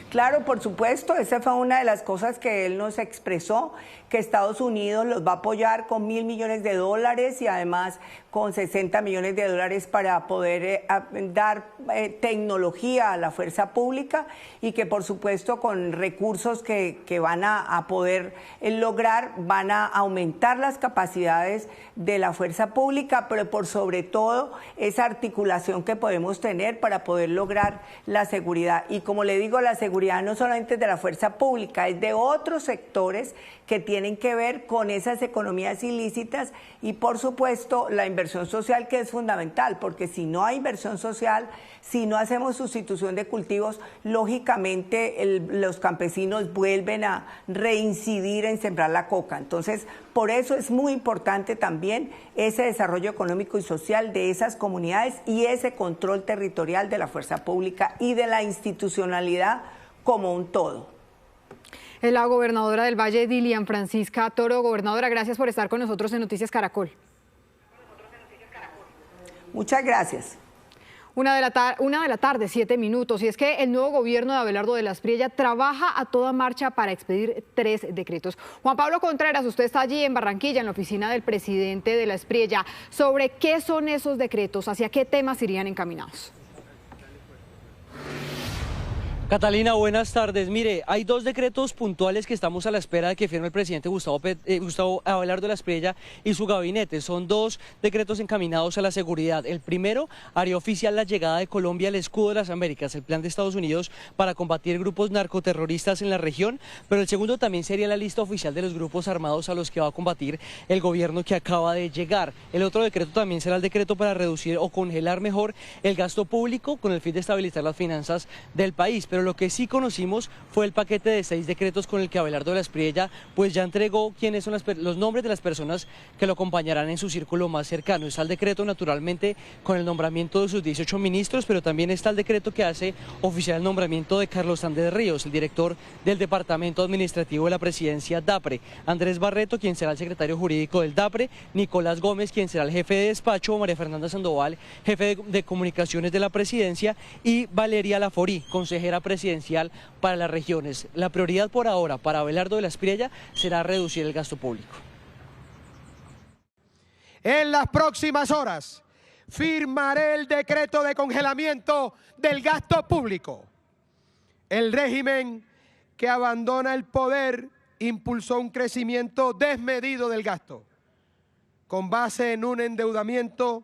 Claro, por supuesto, esa fue una de las cosas que él nos expresó, que Estados Unidos los va a apoyar con $1.000 millones y además con $60 millones para poder dar tecnología a la fuerza pública, y que por supuesto con recursos que van a poder lograr, van a aumentar las capacidades de la fuerza pública, pero por sobre todo esa articulación que podemos tener para poder lograr la seguridad. Y como le digo, la seguridad no solamente es de la fuerza pública, es de otros sectores que tienen que ver con esas economías ilícitas, y por supuesto la inversión social, que es fundamental, porque si no hay inversión social, si no hacemos sustitución de cultivos, lógicamente los campesinos vuelven a reincidir en sembrar la coca. Entonces, por eso es muy importante también ese desarrollo económico y social de esas comunidades y ese control territorial de la fuerza pública y de la institucionalidad como un todo. Es la gobernadora del Valle, Dilian Francisca Toro. Gobernadora, gracias por estar con nosotros en Noticias Caracol. Muchas gracias. 1 de la tarde, 7 minutos. Y es que el nuevo gobierno de Abelardo de la Espriella trabaja a toda marcha para expedir 3 decretos. Juan Pablo Contreras, usted está allí en Barranquilla, en la oficina del presidente de la Espriella. ¿Sobre qué son esos decretos? ¿Hacia qué temas irían encaminados? Catalina, buenas tardes. Mire, hay 2 decretos puntuales que estamos a la espera de que firme el presidente Gustavo Abelardo de la Espriella y su gabinete. Son 2 decretos encaminados a la seguridad. El primero haría oficial la llegada de Colombia al escudo de las Américas, el plan de Estados Unidos para combatir grupos narcoterroristas en la región, pero el segundo también sería la lista oficial de los grupos armados a los que va a combatir el gobierno que acaba de llegar. El otro decreto también será el decreto para reducir o congelar mejor el gasto público con el fin de estabilizar las finanzas del país. Pero lo que sí conocimos fue el paquete de 6 decretos con el que Abelardo de la Espriella pues ya entregó quiénes son los nombres de las personas que lo acompañarán en su círculo más cercano. Está el decreto naturalmente con el nombramiento de sus 18 ministros, pero también está el decreto que hace oficial el nombramiento de Carlos Andrés Ríos, el director del Departamento Administrativo de la Presidencia DAPRE, Andrés Barreto, quien será el secretario jurídico del DAPRE, Nicolás Gómez, quien será el jefe de despacho, María Fernanda Sandoval, jefe de comunicaciones de la Presidencia, y Valeria Laforí, consejera presidencial para las regiones. La prioridad por ahora para Abelardo de la Espriella será reducir el gasto público. En las próximas horas firmaré el decreto de congelamiento del gasto público. El régimen que abandona el poder impulsó un crecimiento desmedido del gasto, con base en un endeudamiento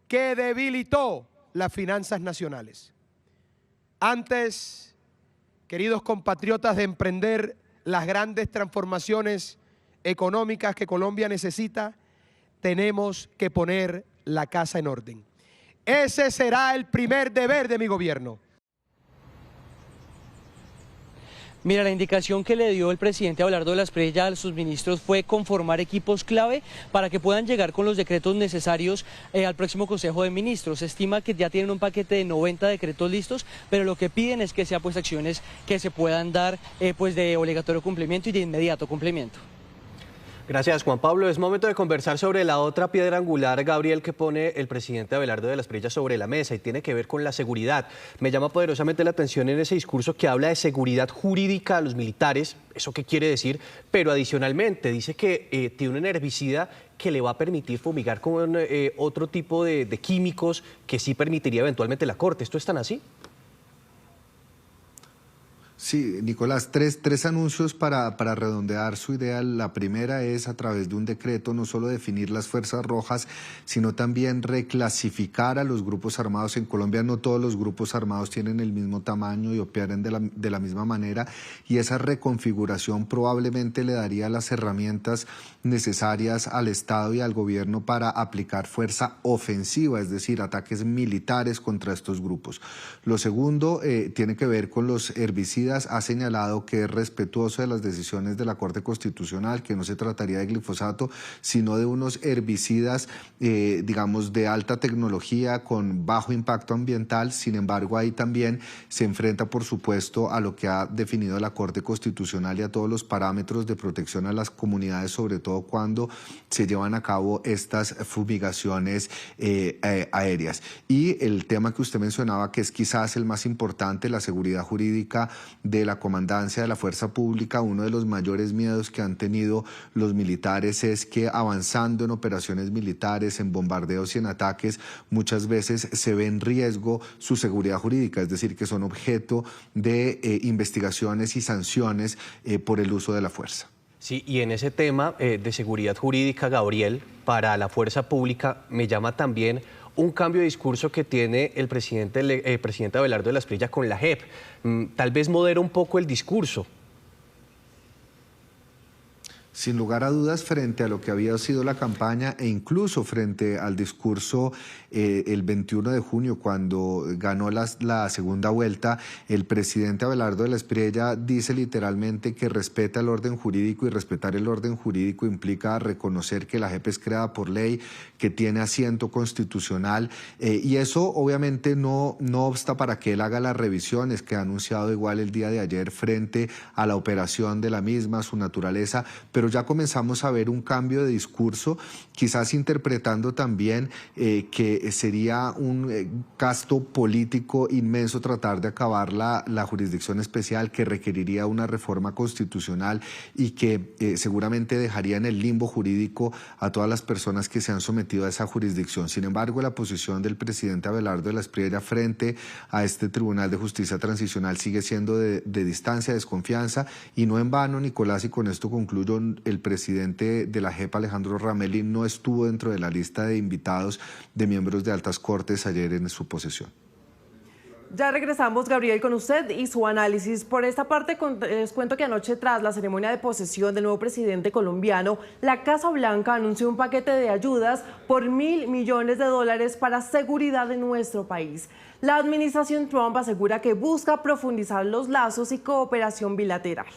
que debilitó las finanzas nacionales. Antes, queridos compatriotas, de emprender las grandes transformaciones económicas que Colombia necesita, tenemos que poner la casa en orden. Ese será el primer deber de mi gobierno. Mira, la indicación que le dio el presidente Abelardo de la Espriella a sus ministros fue conformar equipos clave para que puedan llegar con los decretos necesarios al próximo Consejo de Ministros. Se estima que ya tienen un paquete de 90 decretos listos, pero lo que piden es que sean pues acciones que se puedan dar pues de obligatorio cumplimiento y de inmediato cumplimiento. Gracias, Juan Pablo. Es momento de conversar sobre la otra piedra angular, Gabriel, que pone el presidente Abelardo de la Espriella sobre la mesa y tiene que ver con la seguridad. Me llama poderosamente la atención en ese discurso que habla de seguridad jurídica a los militares. ¿Eso qué quiere decir? Pero adicionalmente dice que tiene un herbicida que le va a permitir fumigar con otro tipo de químicos que sí permitiría eventualmente la Corte. ¿Esto es tan así? Sí, Nicolás, tres anuncios para redondear su idea. La primera es, a través de un decreto, no solo definir las fuerzas rojas, sino también reclasificar a los grupos armados. En Colombia no todos los grupos armados tienen el mismo tamaño y operan de la misma manera, y esa reconfiguración probablemente le daría las herramientas necesarias al Estado y al gobierno para aplicar fuerza ofensiva, es decir, ataques militares contra estos grupos. Lo segundo tiene que ver con los herbicidas. Ha señalado que es respetuoso de las decisiones de la Corte Constitucional, que no se trataría de glifosato, sino de unos herbicidas, digamos, de alta tecnología con bajo impacto ambiental. Sin embargo, ahí también se enfrenta, por supuesto, a lo que ha definido la Corte Constitucional y a todos los parámetros de protección a las comunidades, sobre todo cuando se llevan a cabo estas fumigaciones aéreas. Y el tema que usted mencionaba, que es quizás el más importante, la seguridad jurídica de la comandancia de la fuerza pública. Uno de los mayores miedos que han tenido los militares es que, avanzando en operaciones militares, en bombardeos y en ataques, muchas veces se ve en riesgo su seguridad jurídica, es decir, que son objeto de investigaciones y sanciones por el uso de la fuerza. Sí, y en ese tema de seguridad jurídica, Gabriel, para la fuerza pública, me llama también un cambio de discurso que tiene el presidente Abelardo de la Espriella con la JEP. Tal vez modera un poco el discurso. Sin lugar a dudas, frente a lo que había sido la campaña e incluso frente al discurso el 21 de junio, cuando ganó la segunda vuelta, el presidente Abelardo de la Espriella dice literalmente que respeta el orden jurídico, y respetar el orden jurídico implica reconocer que la JEP es creada por ley, que tiene asiento constitucional, y eso obviamente no obsta para que él haga las revisiones que ha anunciado igual el día de ayer frente a la operación de la misma, su naturaleza, pero ya comenzamos a ver un cambio de discurso, quizás interpretando también que sería un gasto político inmenso tratar de acabar la jurisdicción especial, que requeriría una reforma constitucional y que seguramente dejaría en el limbo jurídico a todas las personas que se han sometido a esa jurisdicción. Sin embargo, la posición del presidente Abelardo de la Espriella frente a este Tribunal de Justicia Transicional sigue siendo de distancia, desconfianza, y no en vano, Nicolás, y con esto concluyo, el presidente de la JEP, Alejandro Ramelli, no estuvo dentro de la lista de invitados de miembros de altas cortes ayer en su posesión. Ya regresamos, Gabriel, con usted y su análisis. Por esta parte, les cuento que anoche, tras la ceremonia de posesión del nuevo presidente colombiano, la Casa Blanca anunció un paquete de ayudas por $1.000 millones para seguridad en nuestro país. La administración Trump asegura que busca profundizar los lazos y cooperación bilateral.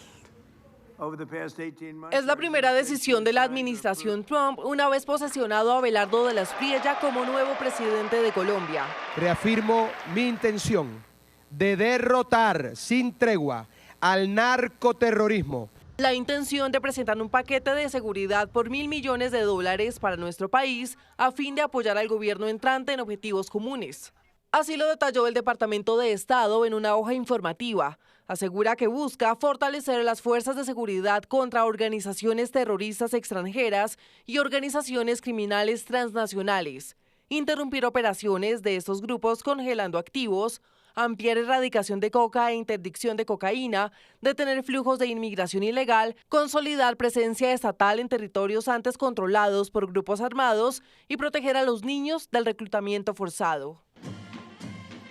Es la primera decisión de la administración Trump una vez posesionado a Abelardo de la Espriella como nuevo presidente de Colombia. Reafirmo mi intención de derrotar sin tregua al narcoterrorismo. La intención de presentar un paquete de seguridad por $1.000 millones para nuestro país a fin de apoyar al gobierno entrante en objetivos comunes. Así lo detalló el Departamento de Estado en una hoja informativa. Asegura que busca fortalecer las fuerzas de seguridad contra organizaciones terroristas extranjeras y organizaciones criminales transnacionales. interrumpir operaciones de estos grupos congelando activos, ampliar erradicación de coca e interdicción de cocaína, detener flujos de inmigración ilegal, consolidar presencia estatal en territorios antes controlados por grupos armados y proteger a los niños del reclutamiento forzado.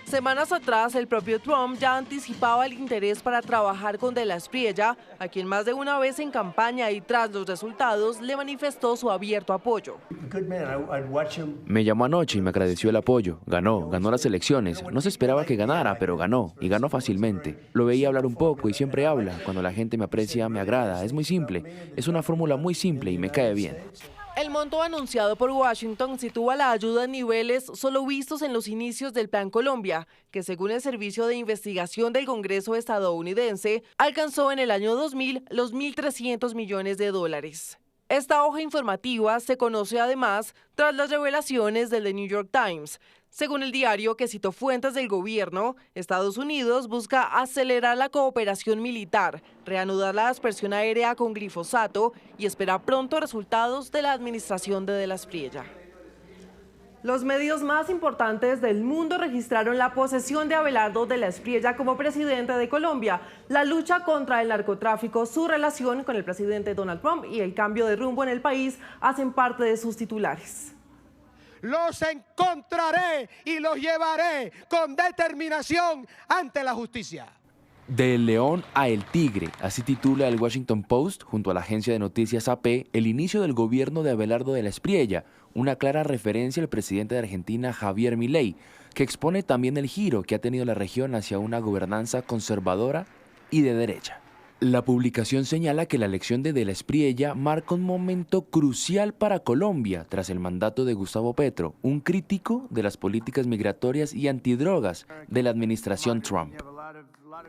Semanas atrás, el propio Trump ya anticipaba el interés para trabajar con De la Espriella, a quien más de una vez en campaña y tras los resultados le manifestó su abierto apoyo. Me llamó anoche y me agradeció el apoyo. Ganó las elecciones. No se esperaba que ganara, pero ganó, y ganó fácilmente. Lo veía hablar un poco y siempre habla. Cuando la gente me aprecia, me agrada. Es muy simple. Es una fórmula muy simple y me cae bien. El monto anunciado por Washington sitúa la ayuda en niveles solo vistos en los inicios del Plan Colombia, que según el Servicio de Investigación del Congreso estadounidense, alcanzó en el año 2000 los 1.300 millones de dólares. Esta hoja informativa se conoce además tras las revelaciones del The New York Times. Según el diario, que citó fuentes del gobierno, Estados Unidos busca acelerar la cooperación militar, reanudar la aspersión aérea con glifosato y espera pronto resultados de la administración de la Espriella. Los medios más importantes del mundo registraron la posesión de Abelardo de la Espriella como presidente de Colombia, la lucha contra el narcotráfico, su relación con el presidente Donald Trump y el cambio de rumbo en el país hacen parte de sus titulares. Los encontraré y los llevaré con determinación ante la justicia. Del león a el tigre, así titula el Washington Post, junto a la agencia de noticias AP, el inicio del gobierno de Abelardo de la Espriella, una clara referencia al presidente de Argentina, Javier Milei, que expone también el giro que ha tenido la región hacia una gobernanza conservadora y de derecha. La publicación señala que la elección de la Espriella marca un momento crucial para Colombia tras el mandato de Gustavo Petro, un crítico de las políticas migratorias y antidrogas de la administración Trump.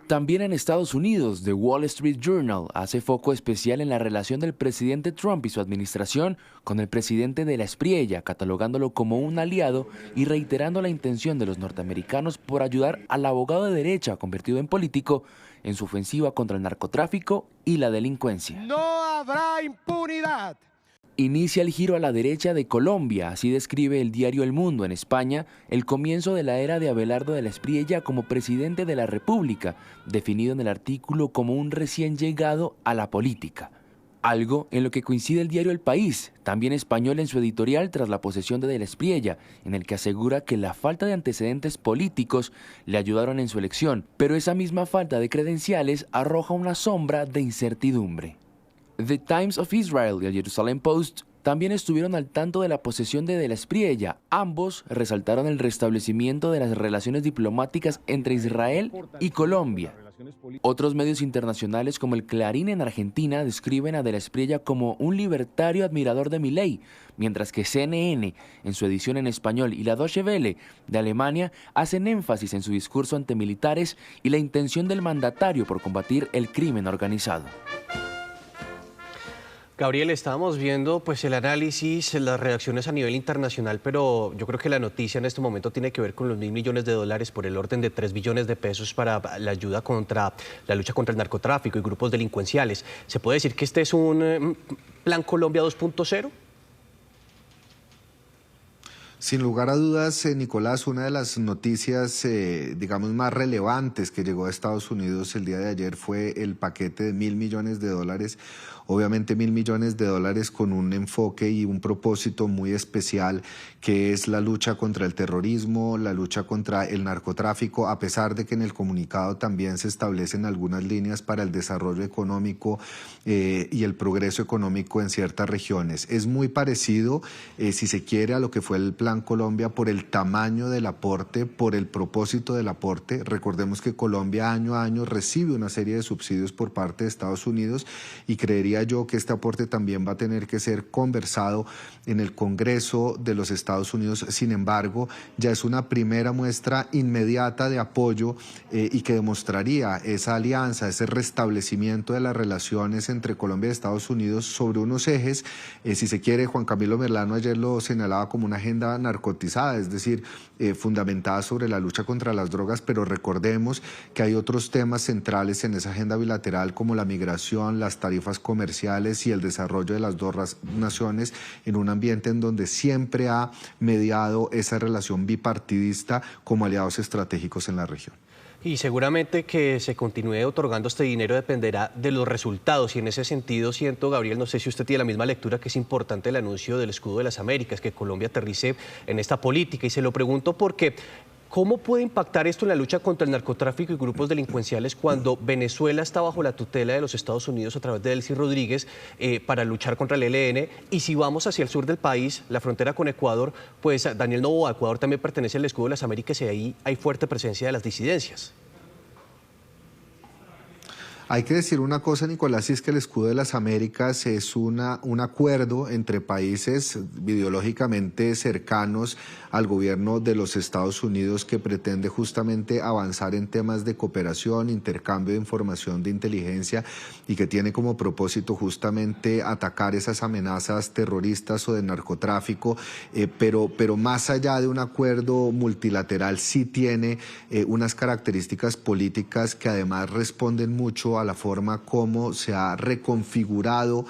También en Estados Unidos, The Wall Street Journal hace foco especial en la relación del presidente Trump y su administración con el presidente de la Espriella, catalogándolo como un aliado y reiterando la intención de los norteamericanos por ayudar al abogado de derecha convertido en político en su ofensiva contra el narcotráfico y la delincuencia. No habrá impunidad. Inicia el giro a la derecha de Colombia, así describe el diario El Mundo en España el comienzo de la era de Abelardo de la Espriella como presidente de la República, definido en el artículo como un recién llegado a la política. Algo en lo que coincide el diario El País, también español en su editorial tras la posesión de la Espriella, en el que asegura que la falta de antecedentes políticos le ayudaron en su elección, pero esa misma falta de credenciales arroja una sombra de incertidumbre. The Times of Israel y el Jerusalem Post también estuvieron al tanto de la posesión de la Espriella. Ambos resaltaron el restablecimiento de las relaciones diplomáticas entre Israel y Colombia. Otros medios internacionales como el Clarín en Argentina describen a de la Espriella como un libertario admirador de Milei, mientras que CNN, en su edición en español, y la Deutsche Welle de Alemania hacen énfasis en su discurso ante militares y la intención del mandatario por combatir el crimen organizado. Gabriel, estábamos viendo pues el análisis, las reacciones a nivel internacional, pero yo creo que la noticia en este momento tiene que ver con los $1.000 millones por el orden de 3 billones de pesos para la ayuda contra la lucha contra el narcotráfico y grupos delincuenciales. ¿Se puede decir que este es un Plan Colombia 2.0? Sin lugar a dudas, Nicolás, una de las noticias, digamos, más relevantes que llegó a Estados Unidos el día de ayer fue el paquete de $1.000 millones. Obviamente $1.000 millones con un enfoque y un propósito muy especial, que es la lucha contra el terrorismo, la lucha contra el narcotráfico, a pesar de que en el comunicado también se establecen algunas líneas para el desarrollo económico y el progreso económico en ciertas regiones. Es muy parecido, si se quiere, a lo que fue el Plan Colombia por el tamaño del aporte, por el propósito del aporte. Recordemos que Colombia año a año recibe una serie de subsidios por parte de Estados Unidos y creería yo que este aporte también va a tener que ser conversado en el Congreso de los Estados Unidos. Sin embargo, ya es una primera muestra inmediata de apoyo y que demostraría esa alianza, ese restablecimiento de las relaciones entre Colombia y Estados Unidos sobre unos ejes, si se quiere, Juan Camilo Merlano ayer lo señalaba como una agenda narcotizada, es decir, fundamentada sobre la lucha contra las drogas, pero recordemos que hay otros temas centrales en esa agenda bilateral como la migración, las tarifas comerciales y el desarrollo de las dos naciones en un ambiente en donde siempre ha mediado esa relación bipartidista como aliados estratégicos en la región. Y seguramente que se continúe otorgando este dinero dependerá de los resultados, y en ese sentido siento, Gabriel, no sé si usted tiene la misma lectura, que es importante el anuncio del escudo de las Américas, que Colombia aterrice en esta política, y se lo pregunto porque ¿cómo puede impactar esto en la lucha contra el narcotráfico y grupos delincuenciales cuando Venezuela está bajo la tutela de los Estados Unidos a través de Delcy Rodríguez para luchar contra el ELN? Y si vamos hacia el sur del país, la frontera con Ecuador, pues Daniel Noboa, Ecuador también pertenece al escudo de las Américas y ahí hay fuerte presencia de las disidencias. Hay que decir una cosa, Nicolás, y es que el escudo de las Américas es un acuerdo entre países ideológicamente cercanos al gobierno de los Estados Unidos que pretende justamente avanzar en temas de cooperación, intercambio de información de inteligencia y que tiene como propósito justamente atacar esas amenazas terroristas o de narcotráfico, pero más allá de un acuerdo multilateral sí tiene unas características políticas que además responden mucho a la forma como se ha reconfigurado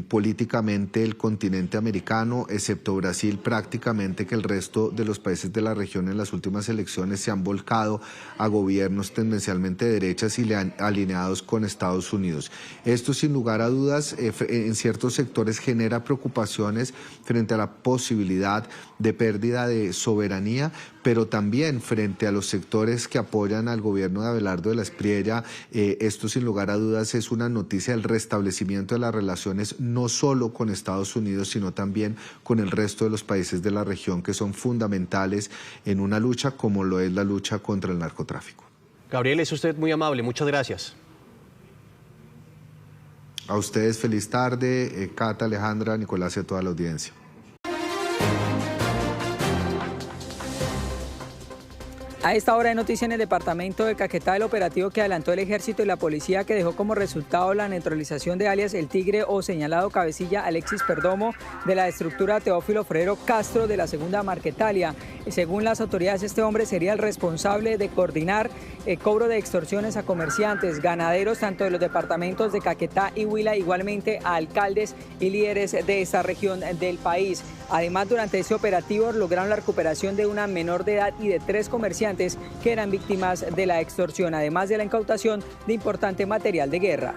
políticamente el continente americano, excepto Brasil, prácticamente que el resto de los países de la región en las últimas elecciones se han volcado a gobiernos tendencialmente de derechas y alineados con Estados Unidos. Esto, sin lugar a dudas, en ciertos sectores genera preocupaciones frente a la posibilidad de pérdida de soberanía, pero también frente a los sectores que apoyan al gobierno de Abelardo de la Espriella. Esto, sin lugar a dudas, es una noticia del restablecimiento de las relaciones no solo con Estados Unidos, sino también con el resto de los países de la región que son fundamentales en una lucha como lo es la lucha contra el narcotráfico. Gabriel, es usted muy amable, muchas gracias. A ustedes feliz tarde, Cata, Alejandra, Nicolás y a toda la audiencia. A esta hora de noticia en el departamento de Caquetá, el operativo que adelantó el ejército y la policía que dejó como resultado la neutralización de alias El Tigre o señalado cabecilla Alexis Perdomo de la estructura Teófilo Forero Castro de la segunda Marquetalia. Según las autoridades, este hombre sería el responsable de coordinar el cobro de extorsiones a comerciantes, ganaderos, tanto de los departamentos de Caquetá y Huila, igualmente a alcaldes y líderes de esta región del país. Además, durante este operativo lograron la recuperación de una menor de edad y de 3 comerciantes que eran víctimas de la extorsión, además de la incautación de importante material de guerra.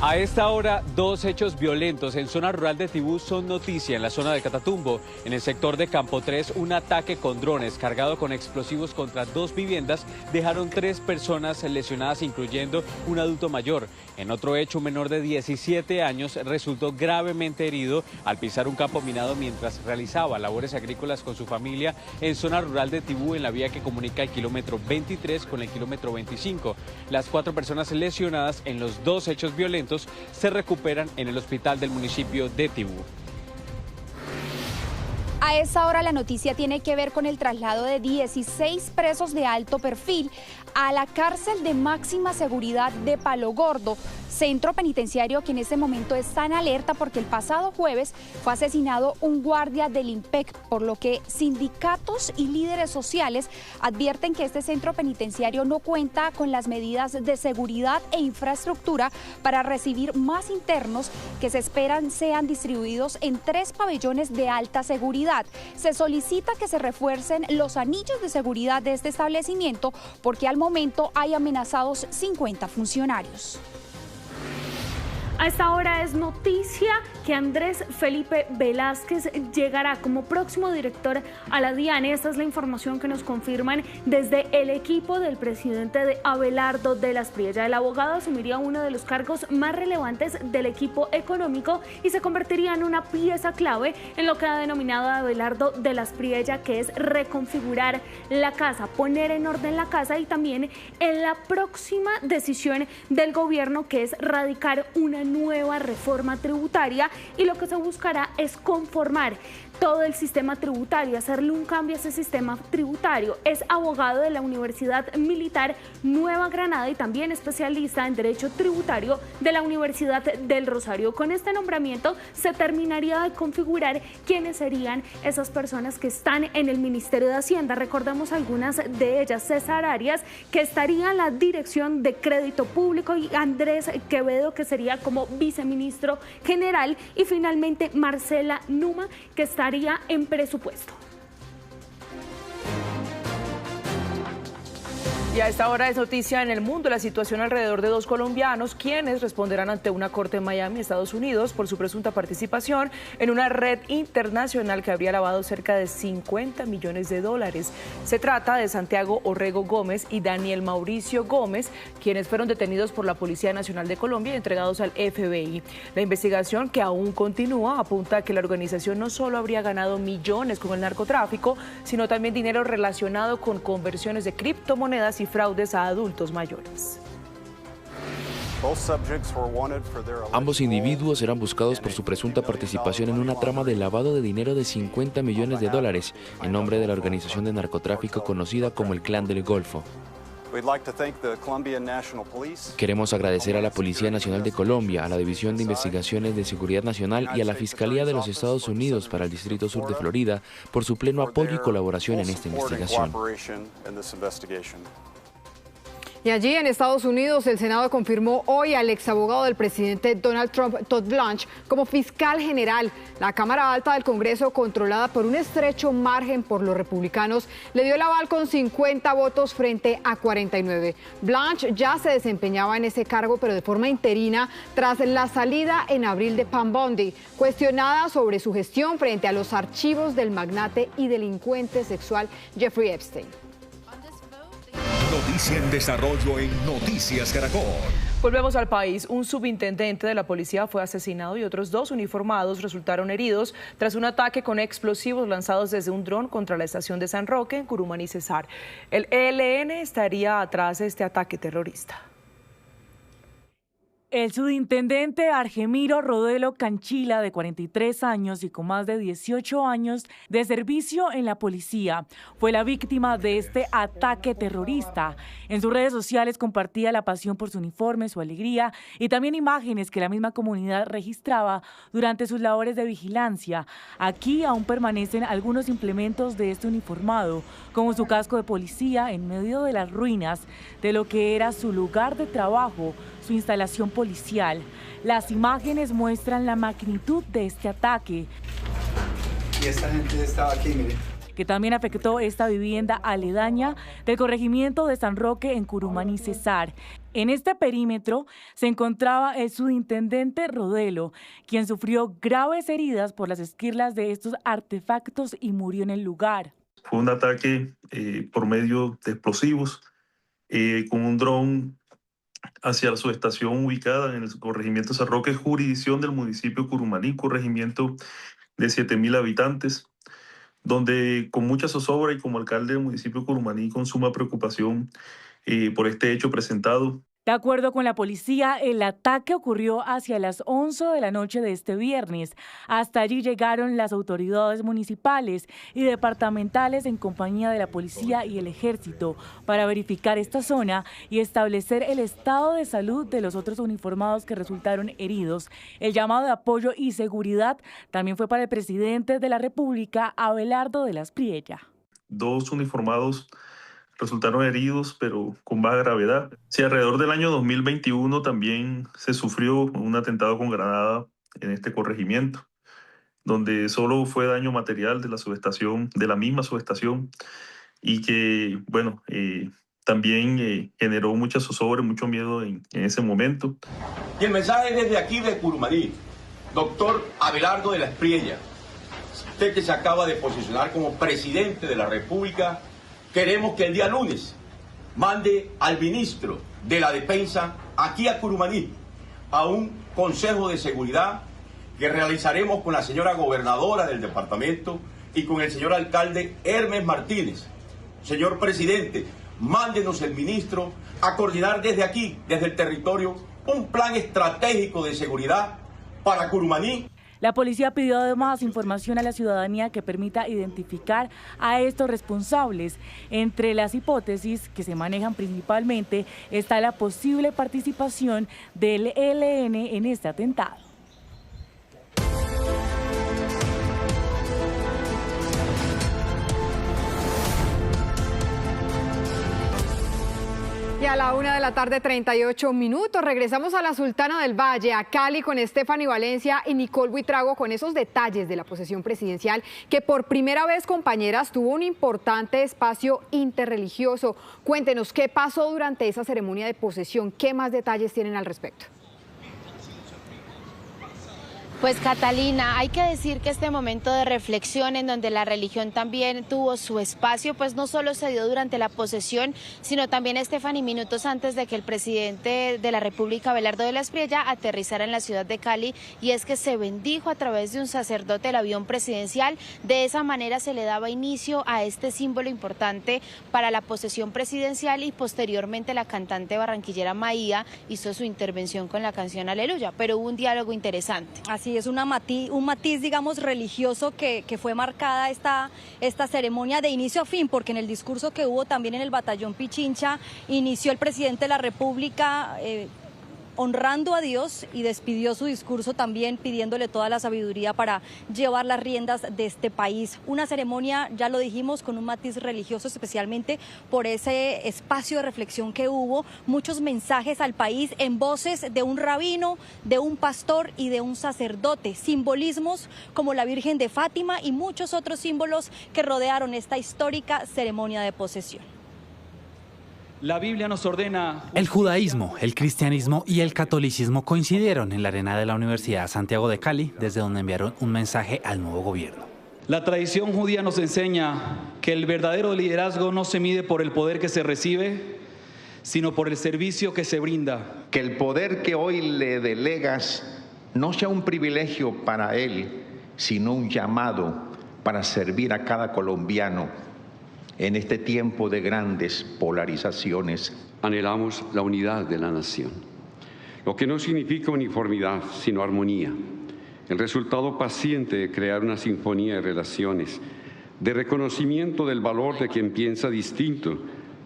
A esta hora, 2 hechos violentos en zona rural de Tibú son noticia en la zona de Catatumbo. En el sector de Campo 3, un ataque con drones cargado con explosivos contra 2 viviendas dejaron 3 personas lesionadas, incluyendo un adulto mayor. En otro hecho, un menor de 17 años resultó gravemente herido al pisar un campo minado mientras realizaba labores agrícolas con su familia en zona rural de Tibú, en la vía que comunica el kilómetro 23 con el kilómetro 25. Las 4 personas lesionadas en los 2 hechos violentos se recuperan en el hospital del municipio de Tibú. A esa hora la noticia tiene que ver con el traslado de 16 presos de alto perfil a la cárcel de máxima seguridad de Palo Gordo, centro penitenciario que en este momento está en alerta porque el pasado jueves fue asesinado un guardia del IMPEC, por lo que sindicatos y líderes sociales advierten que este centro penitenciario no cuenta con las medidas de seguridad e infraestructura para recibir más internos que se esperan sean distribuidos en 3 pabellones de alta seguridad. Se solicita que se refuercen los anillos de seguridad de este establecimiento porque al momento hay amenazados 50 funcionarios. A esta hora es noticia que Andrés Felipe Velázquez llegará como próximo director a la DIANE. Esta es la información que nos confirman desde el equipo del presidente de Abelardo de la Espriella. El abogado asumiría uno de los cargos más relevantes del equipo económico y se convertiría en una pieza clave en lo que ha denominado Abelardo de la Espriella, que es reconfigurar la casa, poner en orden la casa, y también en la próxima decisión del gobierno, que es radicar una nueva reforma tributaria y lo que se buscará es conformar todo el sistema tributario, hacerle un cambio a ese sistema tributario. Es abogado de la Universidad Militar Nueva Granada y también especialista en Derecho Tributario de la Universidad del Rosario. Con este nombramiento se terminaría de configurar quiénes serían esas personas que están en el Ministerio de Hacienda. Recordemos algunas de ellas: César Arias, que estaría en la Dirección de Crédito Público, y Andrés Quevedo, que sería como viceministro general, y finalmente Marcela Numa, que estaría en presupuesto. Y a esta hora es noticia en el mundo la situación alrededor de 2 colombianos quienes responderán ante una corte en Miami, Estados Unidos, por su presunta participación en una red internacional que habría lavado cerca de $50 millones. Se trata de Santiago Orrego Gómez y Daniel Mauricio Gómez, quienes fueron detenidos por la Policía Nacional de Colombia y entregados al FBI. La investigación, que aún continúa, apunta a que la organización no solo habría ganado millones con el narcotráfico, sino también dinero relacionado con conversiones de criptomonedas y fraudes a adultos mayores. Ambos individuos eran buscados por su presunta participación en una trama de lavado de dinero de $50 millones en nombre de la organización de narcotráfico conocida como el Clan del Golfo. Queremos agradecer a la Policía Nacional de Colombia, a la División de Investigaciones de Seguridad Nacional y a la Fiscalía de los Estados Unidos para el Distrito Sur de Florida por su pleno apoyo y colaboración en esta investigación. Y allí en Estados Unidos, el Senado confirmó hoy al exabogado del presidente Donald Trump, Todd Blanche, como fiscal general. La Cámara Alta del Congreso, controlada por un estrecho margen por los republicanos, le dio el aval con 50 votos frente a 49. Blanche ya se desempeñaba en ese cargo, pero de forma interina, tras la salida en abril de Pam Bondi, cuestionada sobre su gestión frente a los archivos del magnate y delincuente sexual Jeffrey Epstein. Noticia en desarrollo en Noticias Caracol. Volvemos al país. Un subintendente de la policía fue asesinado y otros 2 uniformados resultaron heridos tras un ataque con explosivos lanzados desde un dron contra la estación de San Roque en Curumaní, Cesar. El ELN estaría atrás de este ataque terrorista. El subintendente Argemiro Rodelo Canchila, de 43 años y con más de 18 años de servicio en la policía, fue la víctima de este ataque terrorista. En sus redes sociales compartía la pasión por su uniforme, su alegría y también imágenes que la misma comunidad registraba durante sus labores de vigilancia. Aquí aún permanecen algunos implementos de este uniformado, como su casco de policía en medio de las ruinas de lo que era su lugar de trabajo, su instalación policial. Las imágenes muestran la magnitud de este ataque. Y esta gente estaba aquí, mire. Que también afectó esta vivienda aledaña del corregimiento de San Roque en Curumaní, Cesar. En este perímetro se encontraba el subintendente Rodelo, quien sufrió graves heridas por las esquirlas de estos artefactos y murió en el lugar. Fue un ataque por medio de explosivos con un dron hacia la subestación ubicada en el corregimiento San Roque, jurisdicción del municipio Curumaní, corregimiento de 7.000 habitantes, donde con mucha zozobra y como alcalde del municipio Curumaní con suma preocupación por este hecho presentado. De acuerdo con la policía, el ataque ocurrió hacia las 11 de la noche de este viernes. Hasta allí llegaron las autoridades municipales y departamentales en compañía de la policía y el ejército para verificar esta zona y establecer el estado de salud de los otros uniformados que resultaron heridos. El llamado de apoyo y seguridad también fue para el presidente de la República, Abelardo de la Espriella. 2 uniformados resultaron heridos, pero con baja gravedad. Sí, alrededor del año 2021 también se sufrió un atentado con granada en este corregimiento, donde solo fue daño material de la subestación, de la misma subestación, y que, bueno, también generó mucha zozobra, mucho miedo en ese momento. Y el mensaje desde aquí de Curumaní, doctor Abelardo de la Espriella, usted que se acaba de posicionar como presidente de la República, queremos que el día lunes mande al ministro de la Defensa aquí a Curumaní a un consejo de seguridad que realizaremos con la señora gobernadora del departamento y con el señor alcalde Hermes Martínez. Señor presidente, mándenos el ministro a coordinar desde aquí, desde el territorio, un plan estratégico de seguridad para Curumaní. La policía pidió además información a la ciudadanía que permita identificar a estos responsables. Entre las hipótesis que se manejan principalmente está la posible participación del ELN en este atentado. Y a la 1:38 p.m. regresamos a la Sultana del Valle, a Cali, con Stephanie Valencia y Nicole Buitrago, con esos detalles de la posesión presidencial, que por primera vez, compañeras, tuvo un importante espacio interreligioso. Cuéntenos qué pasó durante esa ceremonia de posesión, qué más detalles tienen al respecto. Pues Catalina, hay que decir que este momento de reflexión en donde la religión también tuvo su espacio, pues no solo se dio durante la posesión, sino también, Stephanie, minutos antes de que el presidente de la República, Abelardo de la Espriella, aterrizara en la ciudad de Cali, y es que se bendijo a través de un sacerdote el avión presidencial. De esa manera se le daba inicio a este símbolo importante para la posesión presidencial, y posteriormente la cantante barranquillera Maía hizo su intervención con la canción Aleluya, pero hubo un diálogo interesante. Así es, un matiz, digamos, religioso que fue marcada esta ceremonia de inicio a fin, porque en el discurso que hubo también en el Batallón Pichincha, inició el presidente de la República honrando a Dios y despidió su discurso también pidiéndole toda la sabiduría para llevar las riendas de este país. Una ceremonia, ya lo dijimos, con un matiz religioso, especialmente por ese espacio de reflexión que hubo, muchos mensajes al país en voces de un rabino, de un pastor y de un sacerdote, simbolismos como la Virgen de Fátima y muchos otros símbolos que rodearon esta histórica ceremonia de posesión. La Biblia nos ordena... El judaísmo, el cristianismo y el catolicismo coincidieron en la arena de la Universidad Santiago de Cali, desde donde enviaron un mensaje al nuevo gobierno. La tradición judía nos enseña que el verdadero liderazgo no se mide por el poder que se recibe, sino por el servicio que se brinda. Que el poder que hoy le delegas no sea un privilegio para él, sino un llamado para servir a cada colombiano en este tiempo de grandes polarizaciones. Anhelamos la unidad de la nación, lo que no significa uniformidad, sino armonía. El resultado paciente de crear una sinfonía de relaciones, de reconocimiento del valor de quien piensa distinto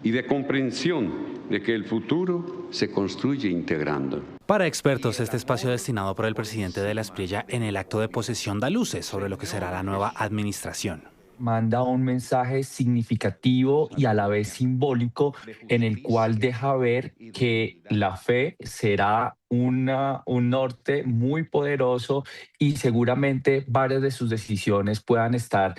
y de comprensión de que el futuro se construye integrando. Para expertos, este espacio destinado por el presidente de la Espriella en el acto de posesión da luces sobre lo que será la nueva administración. Manda un mensaje significativo y a la vez simbólico, en el cual deja ver que la fe será un norte muy poderoso, y seguramente varias de sus decisiones puedan estar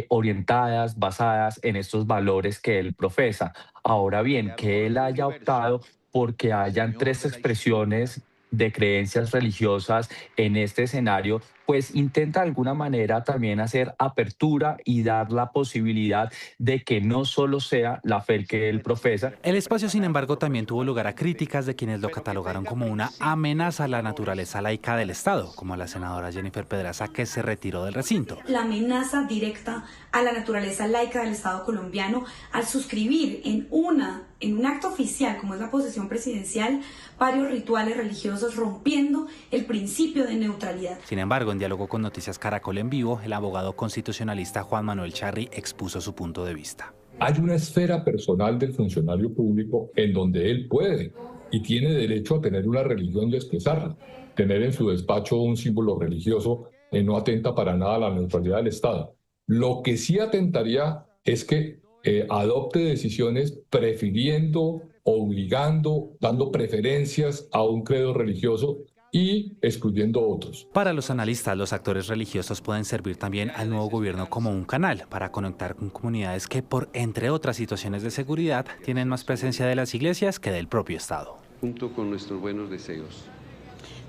orientadas, basadas en estos valores que él profesa. Ahora bien, que él haya optado porque hayan tres expresiones de creencias religiosas en este escenario, pues intenta de alguna manera también hacer apertura y dar la posibilidad de que no solo sea la fe que él profesa. El espacio, sin embargo, también tuvo lugar a críticas de quienes lo catalogaron como una amenaza a la naturaleza laica del Estado, como la senadora Jennifer Pedraza, que se retiró del recinto. La amenaza directa a la naturaleza laica del Estado colombiano al suscribir en un acto oficial como es la posesión presidencial varios rituales religiosos, rompiendo el principio de neutralidad. Sin embargo, en diálogo con Noticias Caracol en Vivo, el abogado constitucionalista Juan Manuel Charri expuso su punto de vista. Hay una esfera personal del funcionario público en donde él puede y tiene derecho a tener una religión y expresarla. Tener en su despacho un símbolo religioso no atenta para nada a la neutralidad del Estado. Lo que sí atentaría es que adopte decisiones prefiriendo, obligando, dando preferencias a un credo religioso y excluyendo otros. Para los analistas, los actores religiosos pueden servir también al nuevo gobierno como un canal para conectar con comunidades que, por entre otras situaciones de seguridad, tienen más presencia de las iglesias que del propio Estado. Junto con nuestros buenos deseos.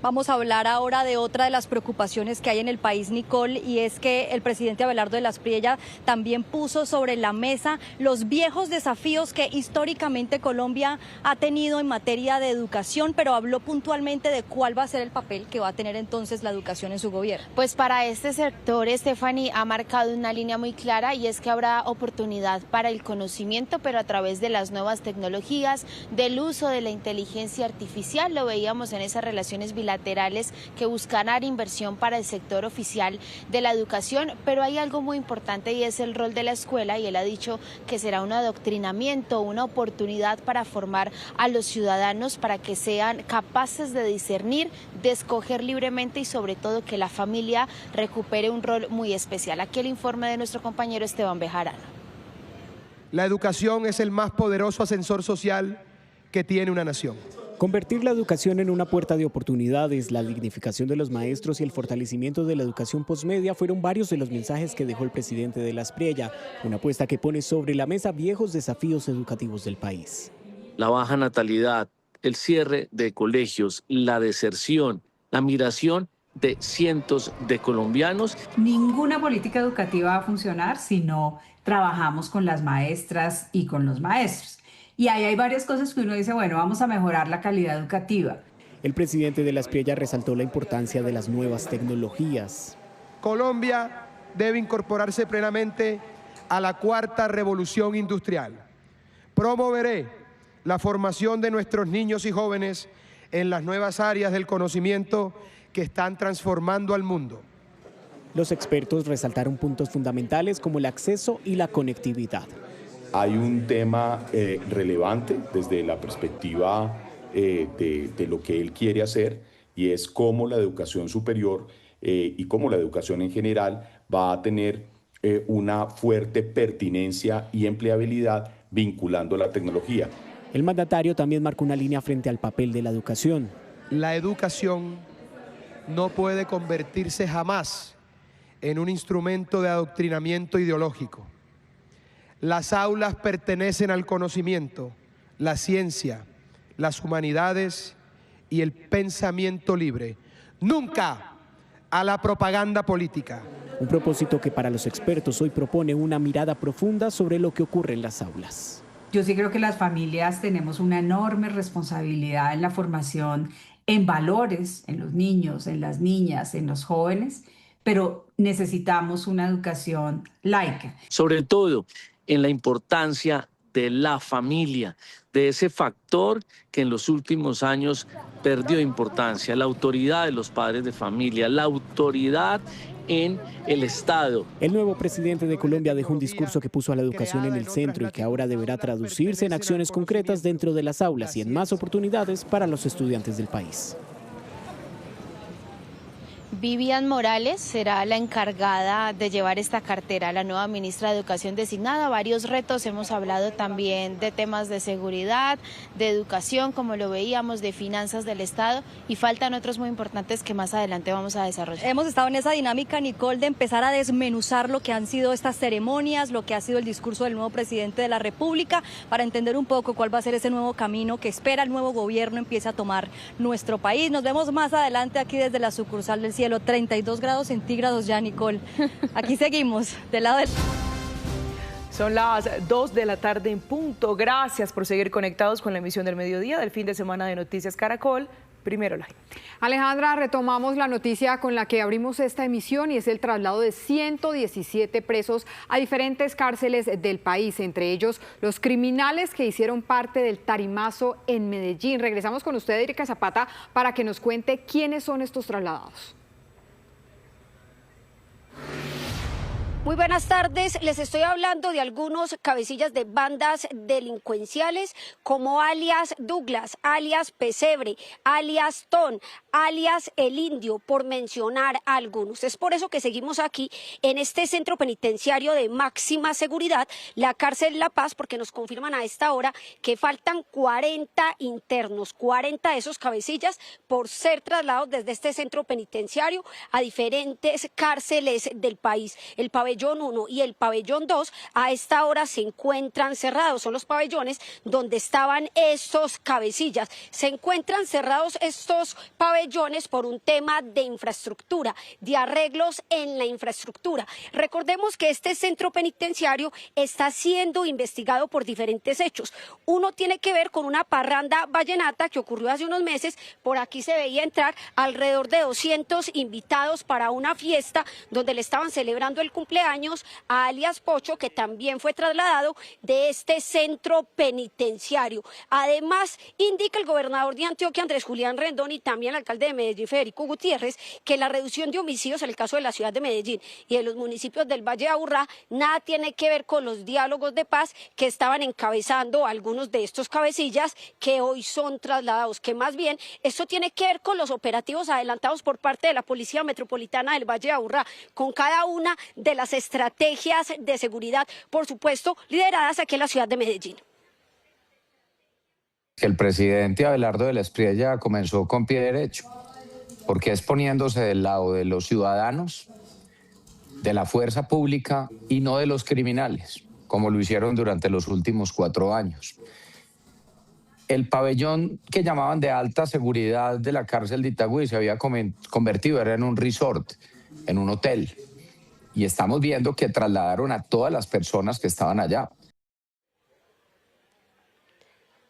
Vamos a hablar ahora de otra de las preocupaciones que hay en el país, Nicole, y es que el presidente Abelardo de la Espriella también puso sobre la mesa los viejos desafíos que históricamente Colombia ha tenido en materia de educación, pero habló puntualmente de cuál va a ser el papel que va a tener entonces la educación en su gobierno. Pues para este sector, Stephanie, ha marcado una línea muy clara, y es que habrá oportunidad para el conocimiento, pero a través de las nuevas tecnologías, del uso de la inteligencia artificial. Lo veíamos en esas relaciones bilaterales que buscarán inversión para el sector oficial de la educación, pero hay algo muy importante y es el rol de la escuela, y él ha dicho que será un adoctrinamiento, una oportunidad para formar a los ciudadanos para que sean capaces de discernir, de escoger libremente y sobre todo que la familia recupere un rol muy especial. Aquí el informe de nuestro compañero Esteban Bejarano. La educación es el más poderoso ascensor social que tiene una nación. Convertir la educación en una puerta de oportunidades, la dignificación de los maestros y el fortalecimiento de la educación posmedia fueron varios de los mensajes que dejó el presidente de la Espriella, una apuesta que pone sobre la mesa viejos desafíos educativos del país. La baja natalidad, el cierre de colegios, la deserción, la migración de cientos de colombianos. Ninguna política educativa va a funcionar si no trabajamos con las maestras y con los maestros. Y ahí hay varias cosas que uno dice, bueno, vamos a mejorar la calidad educativa. El presidente de la Espriella resaltó la importancia de las nuevas tecnologías. Colombia debe incorporarse plenamente a la cuarta revolución industrial. Promoveré la formación de nuestros niños y jóvenes en las nuevas áreas del conocimiento que están transformando al mundo. Los expertos resaltaron puntos fundamentales como el acceso y la conectividad. Hay un tema relevante desde la perspectiva de lo que él quiere hacer, y es cómo la educación superior y cómo la educación en general va a tener una fuerte pertinencia y empleabilidad vinculando la tecnología. El mandatario también marcó una línea frente al papel de la educación. La educación no puede convertirse jamás en un instrumento de adoctrinamiento ideológico. Las aulas pertenecen al conocimiento, la ciencia, las humanidades y el pensamiento libre, nunca a la propaganda política. Un propósito que para los expertos hoy propone una mirada profunda sobre lo que ocurre en las aulas. Yo sí creo que las familias tenemos una enorme responsabilidad en la formación en valores, en los niños, en las niñas, en los jóvenes, pero necesitamos una educación laica. Sobre todo en la importancia de la familia, de ese factor que en los últimos años perdió importancia, la autoridad de los padres de familia, la autoridad en el Estado. El nuevo presidente de Colombia dejó un discurso que puso a la educación en el centro y que ahora deberá traducirse en acciones concretas dentro de las aulas y en más oportunidades para los estudiantes del país. Vivian Morales será la encargada de llevar esta cartera, la nueva ministra de Educación designada. Varios retos, hemos hablado también de temas de seguridad, de educación, como lo veíamos, de finanzas del Estado, y faltan otros muy importantes que más adelante vamos a desarrollar. Hemos estado en esa dinámica, Nicole, de empezar a desmenuzar lo que han sido estas ceremonias, lo que ha sido el discurso del nuevo presidente de la República, para entender un poco cuál va a ser ese nuevo camino que espera el nuevo gobierno empiece a tomar nuestro país. Nos vemos más adelante aquí desde la sucursal del Cielo. 32 grados centígrados ya, Nicole. Aquí seguimos, del lado del... Son las 2 de la tarde en punto. Gracias por seguir conectados con la emisión del mediodía del fin de semana de Noticias Caracol. Primero la gente. Alejandra, retomamos la noticia con la que abrimos esta emisión, y es el traslado de 117 presos a diferentes cárceles del país, entre ellos los criminales que hicieron parte del tarimazo en Medellín. Regresamos con usted, Erika Zapata, para que nos cuente quiénes son estos trasladados. Muy buenas tardes, les estoy hablando de algunos cabecillas de bandas delincuenciales como alias Douglas, alias Pesebre, alias Ton, alias El Indio, por mencionar algunos. Es por eso que seguimos aquí en este centro penitenciario de máxima seguridad, la cárcel La Paz, porque nos confirman a esta hora que faltan 40 internos, 40 de esos cabecillas por ser trasladados desde este centro penitenciario a diferentes cárceles del país. El pabellón pabellón 1 y el pabellón 2 a esta hora se encuentran cerrados. Son los pabellones donde estaban estos cabecillas. Se encuentran cerrados estos pabellones por un tema de infraestructura, de arreglos en la infraestructura. Recordemos que este centro penitenciario está siendo investigado por diferentes hechos. Uno tiene que ver con una parranda vallenata que ocurrió hace unos meses. Por aquí se veía entrar alrededor de 200 invitados para una fiesta donde le estaban celebrando el cumpleaños a alias Pocho, que también fue trasladado de este centro penitenciario. Además, indica el gobernador de Antioquia, Andrés Julián Rendón, y también el alcalde de Medellín, Federico Gutiérrez, que la reducción de homicidios en el caso de la ciudad de Medellín y de los municipios del Valle de Aburrá nada tiene que ver con los diálogos de paz que estaban encabezando algunos de estos cabecillas que hoy son trasladados, que más bien esto tiene que ver con los operativos adelantados por parte de la Policía Metropolitana del Valle de Aburrá, con cada una de las estrategias de seguridad, por supuesto, lideradas aquí en la ciudad de Medellín. El presidente Abelardo de la Espriella comenzó con pie derecho, porque es poniéndose del lado de los ciudadanos, de la fuerza pública y no de los criminales, como lo hicieron durante los últimos 4 años. El pabellón que llamaban de alta seguridad de la cárcel de Itagüí se había convertido, era en un resort, en un hotel. Y estamos viendo que trasladaron a todas las personas que estaban allá.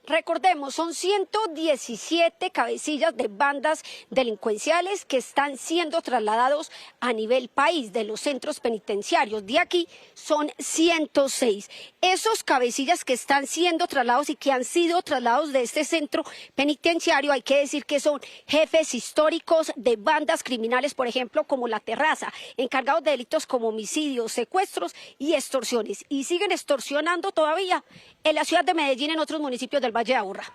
Recordemos, son 117 cabecillas de bandas delincuenciales que están siendo trasladados a nivel país de los centros penitenciarios. De aquí son 106. Esos cabecillas que están siendo trasladados y que han sido trasladados de este centro penitenciario, hay que decir que son jefes históricos de bandas criminales, por ejemplo, como La Terraza, encargados de delitos como homicidios, secuestros y extorsiones. Y siguen extorsionando todavía en la ciudad de Medellín y en otros municipios del Valle de Aburrá.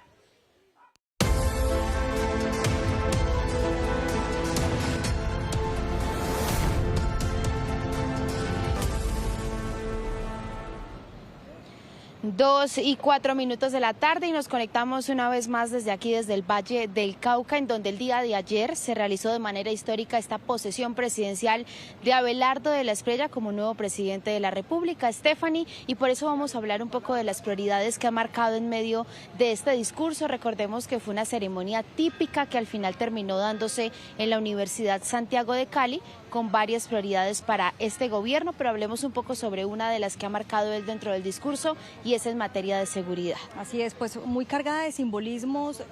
Dos y 4 minutos de la tarde y nos conectamos una vez más desde aquí, desde el Valle del Cauca, en donde el día de ayer se realizó de manera histórica esta posesión presidencial de Abelardo de la Espriella como nuevo presidente de la República, Stephanie, y por eso vamos a hablar un poco de las prioridades que ha marcado en medio de este discurso. Recordemos que fue una ceremonia típica que al final terminó dándose en la Universidad Santiago de Cali, con varias prioridades para este gobierno, pero hablemos un poco sobre una de las que ha marcado él dentro del discurso, y es en materia de seguridad. Así es, pues muy cargada de simbolismos,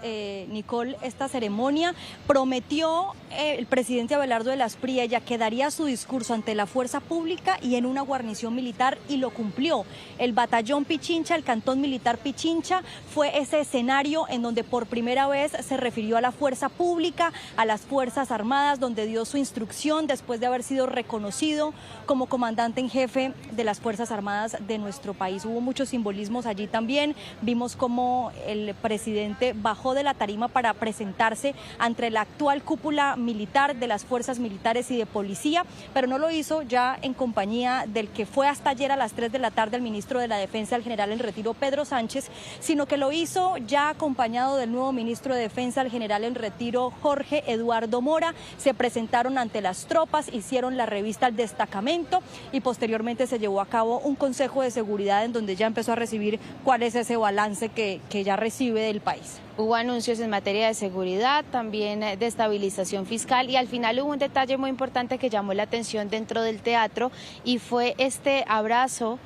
Nicole, esta ceremonia. Prometió el presidente Abelardo de la Espriella que daría su discurso ante la fuerza pública y en una guarnición militar, y lo cumplió. El batallón Pichincha, el cantón militar Pichincha, fue ese escenario en donde por primera vez se refirió a la fuerza pública, a las Fuerzas Armadas, donde dio su instrucción después de haber sido reconocido como comandante en jefe de las Fuerzas Armadas de nuestro país. Hubo muchos simbolismos allí también. Vimos cómo el presidente bajó de la tarima para presentarse ante la actual cúpula militar de las fuerzas militares y de policía, pero no lo hizo ya en compañía del que fue hasta ayer a las 3 de la tarde el ministro de la Defensa, el general en retiro Pedro Sánchez, sino que lo hizo ya acompañado del nuevo ministro de Defensa, el general en retiro Jorge Eduardo Mora. Se presentaron ante las tropas, hicieron la revista al destacamento y posteriormente se llevó a cabo un consejo de seguridad en donde ya empezó a recibir cuál es ese balance que ya recibe del país. Hubo anuncios en materia de seguridad, también de estabilización fiscal, y al final hubo un detalle muy importante que llamó la atención dentro del teatro, y fue este abrazo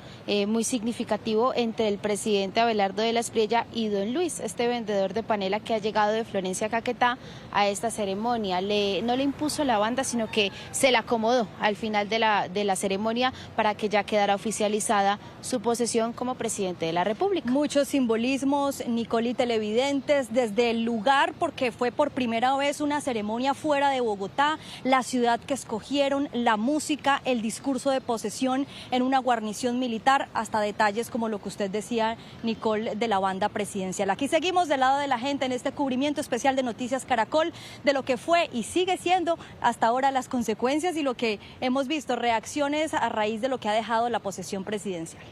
muy significativo entre el presidente Abelardo de la Espriella y don Luis, este vendedor de panela que ha llegado de Florencia, Caquetá, a esta ceremonia. No le impuso la banda, sino que se la acomodó al final de la ceremonia para que ya quedara oficializada su posesión como presidente de la República. Muchos simbolismos, Nicole y televidentes, desde el lugar, porque fue por primera vez una ceremonia fuera de Bogotá, la ciudad que escogieron, la música, el discurso de posesión en una guarnición militar, hasta detalles como lo que usted decía, Nicole, de la banda presidencial. Aquí seguimos del lado de la gente en este cubrimiento especial de Noticias Caracol de lo que fue y sigue siendo hasta ahora las consecuencias y lo que hemos visto, reacciones a raíz de lo que ha dejado la posesión presidencial.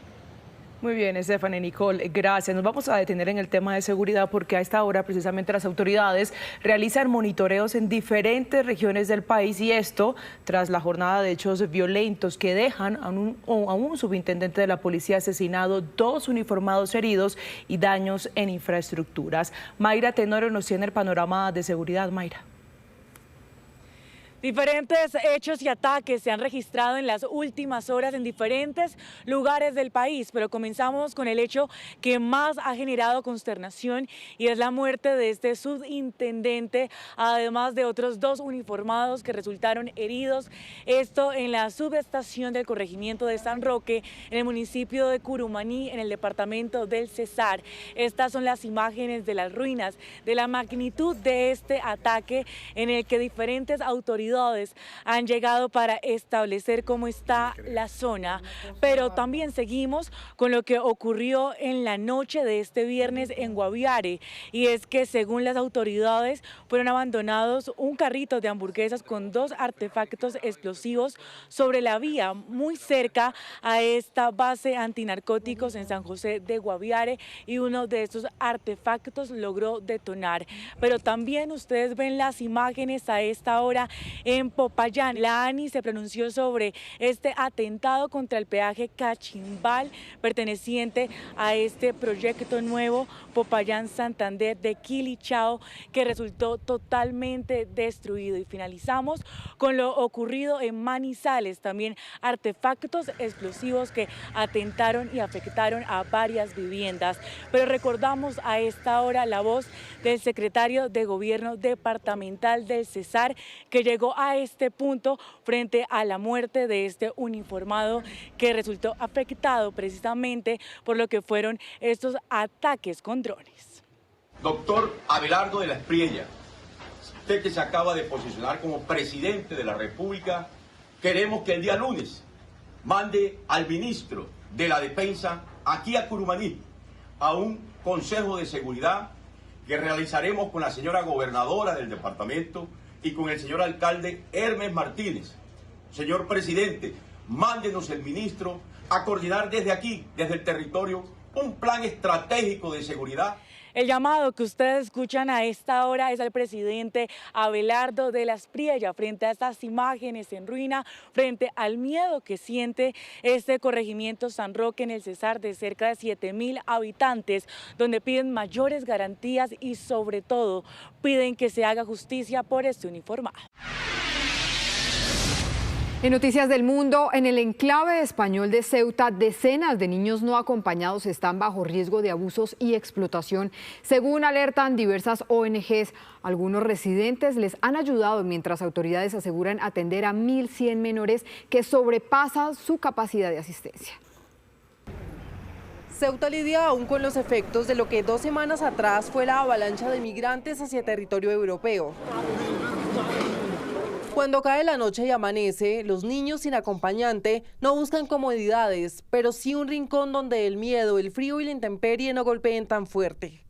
Muy bien, Stephanie, Nicole, gracias. Nos vamos a detener en el tema de seguridad porque a esta hora precisamente las autoridades realizan monitoreos en diferentes regiones del país y esto tras la jornada de hechos violentos que dejan a un subintendente de la policía asesinado, 2 uniformados heridos y daños en infraestructuras. Mayra Tenorio nos tiene el panorama de seguridad. Mayra. Diferentes hechos y ataques se han registrado en las últimas horas en diferentes lugares del país, pero comenzamos con el hecho que más ha generado consternación y es la muerte de este subintendente, además de otros 2 uniformados que resultaron heridos. Esto en la subestación del corregimiento de San Roque, en el municipio de Curumaní, en el departamento del Cesar. Estas son las imágenes de las ruinas, de la magnitud de este ataque en el que diferentes autoridades han llegado para establecer cómo está la zona, pero también seguimos con lo que ocurrió en la noche de este viernes en Guaviare, y es que según las autoridades fueron abandonados un carrito de hamburguesas con 2 artefactos explosivos sobre la vía muy cerca a esta base antinarcóticos en San José de Guaviare, y uno de estos artefactos logró detonar. Pero también ustedes ven las imágenes a esta hora en Popayán. La ANI se pronunció sobre este atentado contra el peaje Cachimbal, perteneciente a este proyecto nuevo Popayán-Santander de Quilichao, que resultó totalmente destruido. Y finalizamos con lo ocurrido en Manizales, también artefactos explosivos que atentaron y afectaron a varias viviendas. Pero recordamos a esta hora la voz del secretario de Gobierno departamental del Cesar, que llegó a este punto frente a la muerte de este uniformado que resultó afectado precisamente por lo que fueron estos ataques con drones. Doctor Abelardo de la Espriella, usted que se acaba de posicionar como presidente de la República, queremos que el día lunes mande al ministro de la Defensa aquí a Curumaní a un consejo de seguridad que realizaremos con la señora gobernadora del departamento y con el señor alcalde Hermes Martínez. Señor presidente, mándenos el ministro a coordinar desde aquí, desde el territorio, un plan estratégico de seguridad. El llamado que ustedes escuchan a esta hora es al presidente Abelardo de la Espriella frente a estas imágenes en ruina, frente al miedo que siente este corregimiento San Roque en el Cesar de cerca de 7.000 habitantes, donde piden mayores garantías y sobre todo piden que se haga justicia por este uniformado. En Noticias del Mundo, en el enclave español de Ceuta, decenas de niños no acompañados están bajo riesgo de abusos y explotación. Según alertan diversas ONGs, algunos residentes les han ayudado mientras autoridades aseguran atender a 1.100 menores que sobrepasan su capacidad de asistencia. Ceuta lidia aún con los efectos de lo que 2 semanas atrás fue la avalancha de migrantes hacia territorio europeo. Cuando cae la noche y amanece, los niños sin acompañante no buscan comodidades, pero sí un rincón donde el miedo, el frío y la intemperie no golpeen tan fuerte.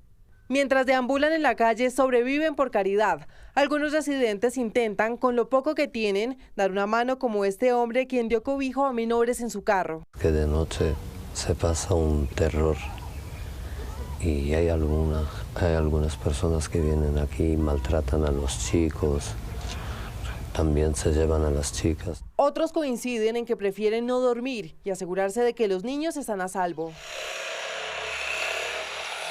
Mientras deambulan en la calle, sobreviven por caridad. Algunos residentes intentan, con lo poco que tienen, dar una mano como este hombre quien dio cobijo a menores en su carro. Que de noche se pasa un terror y hay algunas personas que vienen aquí y maltratan a los chicos. También se llevan a las chicas. Otros coinciden en que prefieren no dormir y asegurarse de que los niños están a salvo.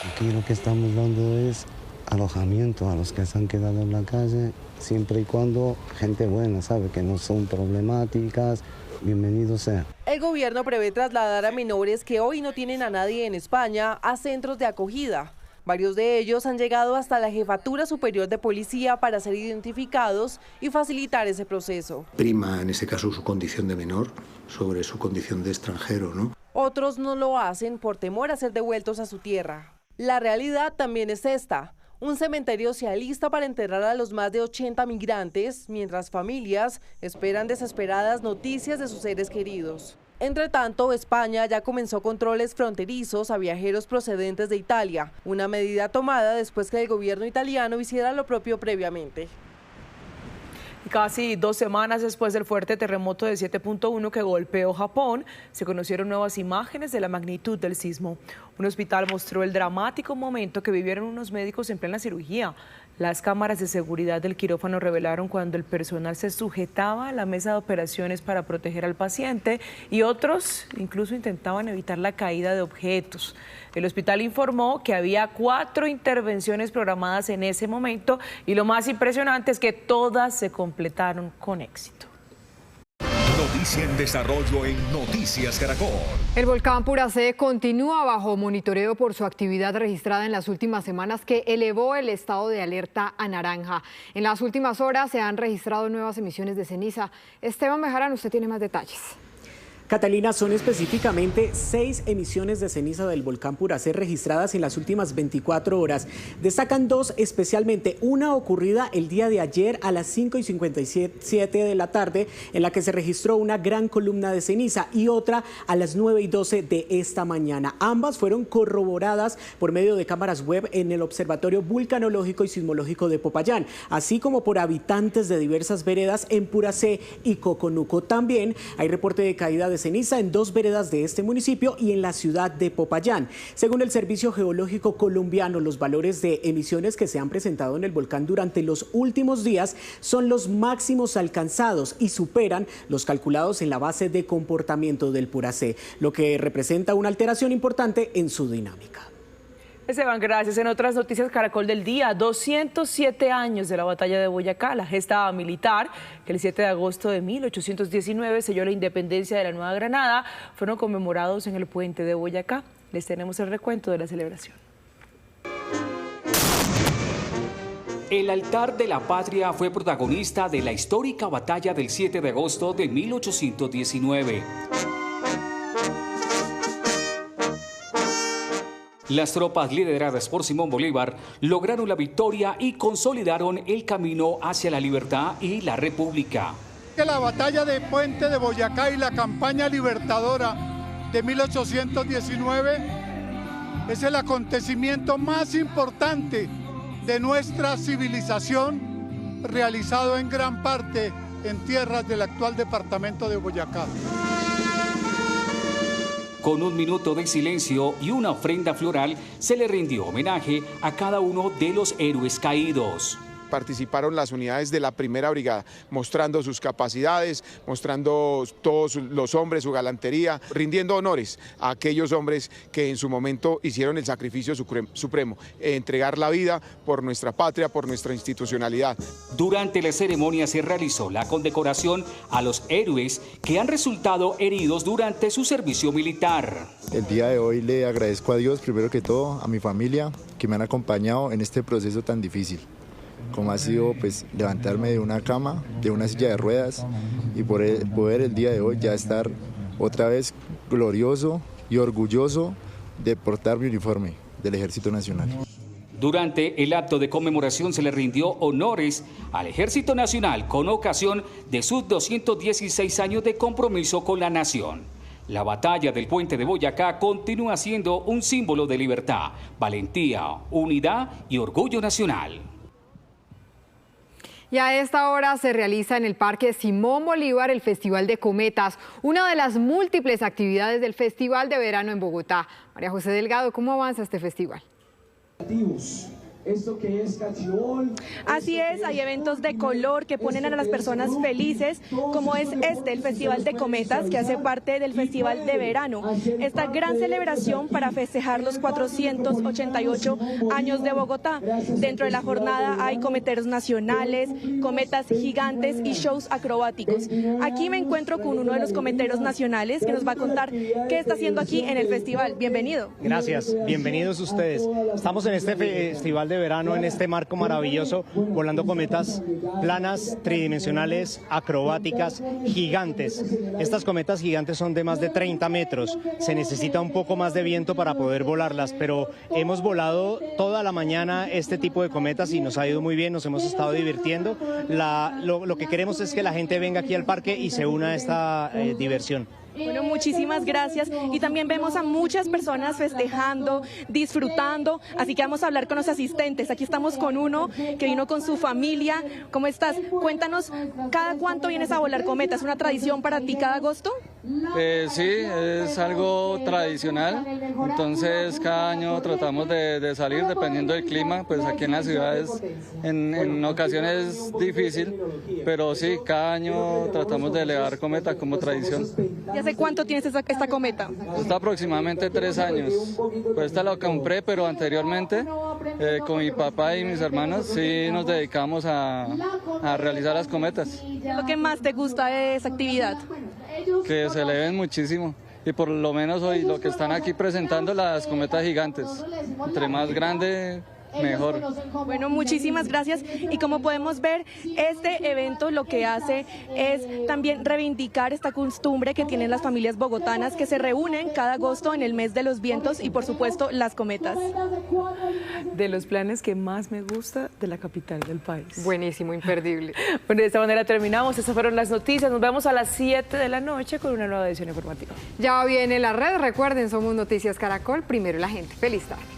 Aquí lo que estamos dando es alojamiento a los que se han quedado en la calle, siempre y cuando gente buena, sabe que no son problemáticas, bienvenido sea. El gobierno prevé trasladar a menores que hoy no tienen a nadie en España a centros de acogida. Varios de ellos han llegado hasta la Jefatura Superior de Policía para ser identificados y facilitar ese proceso. Prima en ese caso su condición de menor sobre su condición de extranjero, ¿no? Otros no lo hacen por temor a ser devueltos a su tierra. La realidad también es esta. Un cementerio se alista para enterrar a los más de 80 migrantes, mientras familias esperan desesperadas noticias de sus seres queridos. Entre tanto, España ya comenzó controles fronterizos a viajeros procedentes de Italia, una medida tomada después que el gobierno italiano hiciera lo propio previamente. Casi 2 semanas después del fuerte terremoto de 7.1 que golpeó Japón, se conocieron nuevas imágenes de la magnitud del sismo. Un hospital mostró el dramático momento que vivieron unos médicos en plena cirugía. Las cámaras de seguridad del quirófano revelaron cuando el personal se sujetaba a la mesa de operaciones para proteger al paciente y otros incluso intentaban evitar la caída de objetos. El hospital informó que había 4 intervenciones programadas en ese momento y lo más impresionante es que todas se completaron con éxito. Noticia en desarrollo en Noticias Caracol. El volcán Puracé continúa bajo monitoreo por su actividad registrada en las últimas semanas que elevó el estado de alerta a naranja. En las últimas horas se han registrado nuevas emisiones de ceniza. Esteban Bejarano, usted tiene más detalles. Catalina, son específicamente 6 emisiones de ceniza del volcán Puracé registradas en las últimas 24 horas. Destacan 2 especialmente, una ocurrida el día de ayer a las 5:57 de la tarde, en la que se registró una gran columna de ceniza, y otra a las 9:12 de esta mañana. Ambas fueron corroboradas por medio de cámaras web en el Observatorio Vulcanológico y Sismológico de Popayán, así como por habitantes de diversas veredas en Puracé y Coconuco. También hay reporte de caída de ceniza en 2 veredas de este municipio y en la ciudad de Popayán. Según el Servicio Geológico Colombiano, los valores de emisiones que se han presentado en el volcán durante los últimos días son los máximos alcanzados y superan los calculados en la base de comportamiento del Puracé, lo que representa una alteración importante en su dinámica. Esteban, gracias. En otras noticias, Caracol del día, 207 años de la batalla de Boyacá, la gesta militar que el 7 de agosto de 1819 selló la independencia de la Nueva Granada, fueron conmemorados en el puente de Boyacá. Les tenemos el recuento de la celebración. El altar de la patria fue protagonista de la histórica batalla del 7 de agosto de 1819. Las tropas lideradas por Simón Bolívar lograron la victoria y consolidaron el camino hacia la libertad y la república. La batalla de Puente de Boyacá y la campaña libertadora de 1819 es el acontecimiento más importante de nuestra civilización, realizado en gran parte en tierras del actual departamento de Boyacá. Con un minuto de silencio y una ofrenda floral, se le rindió homenaje a cada uno de los héroes caídos. Participaron las unidades de la primera brigada, mostrando sus capacidades, mostrando todos los hombres su galantería, rindiendo honores a aquellos hombres que en su momento hicieron el sacrificio supremo, entregar la vida por nuestra patria, por nuestra institucionalidad. Durante la ceremonia se realizó la condecoración a los héroes que han resultado heridos durante su servicio militar. El día de hoy le agradezco a Dios, primero que todo, a mi familia, que me han acompañado en este proceso tan difícil, como ha sido pues levantarme de una cama, de una silla de ruedas, y poder el día de hoy ya estar otra vez glorioso y orgulloso de portar mi uniforme del Ejército Nacional. Durante el acto de conmemoración se le rindió honores al Ejército Nacional con ocasión de sus 216 años de compromiso con la nación. La batalla del Puente de Boyacá continúa siendo un símbolo de libertad, valentía, unidad y orgullo nacional. Y a esta hora se realiza en el Parque Simón Bolívar el Festival de Cometas, una de las múltiples actividades del Festival de Verano en Bogotá. María José Delgado, ¿cómo avanza este festival? Esto que es cachibol. Así es, hay eventos de color que ponen a las personas felices, como es el Festival de Cometas, que hace parte del Festival de Verano. Esta gran celebración para festejar los 488 años de Bogotá. Dentro de la jornada hay cometeros nacionales, cometas gigantes y shows acrobáticos. Aquí me encuentro con uno de los cometeros nacionales que nos va a contar qué está haciendo aquí en el festival. Bienvenido. Gracias, bienvenidos ustedes. Estamos en este Festival de Verano, en este marco maravilloso, volando cometas planas, tridimensionales, acrobáticas, gigantes. Estas cometas gigantes son de más de 30 metros. Se necesita un poco más de viento para poder volarlas, pero hemos volado toda la mañana este tipo de cometas y nos ha ido muy bien, nos hemos estado divirtiendo. Lo que queremos es que la gente venga aquí al parque y se una a esta diversión. Bueno, muchísimas gracias. Y también vemos a muchas personas festejando, disfrutando, así que vamos a hablar con los asistentes. Aquí estamos con uno que vino con su familia. ¿Cómo estás? Cuéntanos, ¿cada cuánto vienes a volar cometa? ¿Es una tradición para ti cada agosto? Sí, es algo tradicional, entonces cada año tratamos de salir dependiendo del clima, pues aquí en la ciudad en ocasiones es difícil, pero sí, cada año tratamos de elevar cometa como tradición. ¿Y hace cuánto tienes esta cometa? Está aproximadamente 3 años, pues esta la compré, pero anteriormente con mi papá y mis hermanos sí nos dedicamos a realizar las cometas. ¿Qué es lo que más te gusta de esa actividad? Que se eleven muchísimo y por lo menos hoy lo que están aquí presentando las cometas gigantes, entre más grande mejor. Bueno, muchísimas gracias. Y como podemos ver, este evento lo que hace es también reivindicar esta costumbre que tienen las familias bogotanas que se reúnen cada agosto en el mes de los vientos y por supuesto las cometas. De los planes que más me gusta de la capital del país. Buenísimo, imperdible. Bueno, de esta manera terminamos. Estas fueron las noticias. Nos vemos a las 7 de la noche con una nueva edición informativa. Ya viene la red. Recuerden, somos Noticias Caracol, primero la gente. Feliz tarde.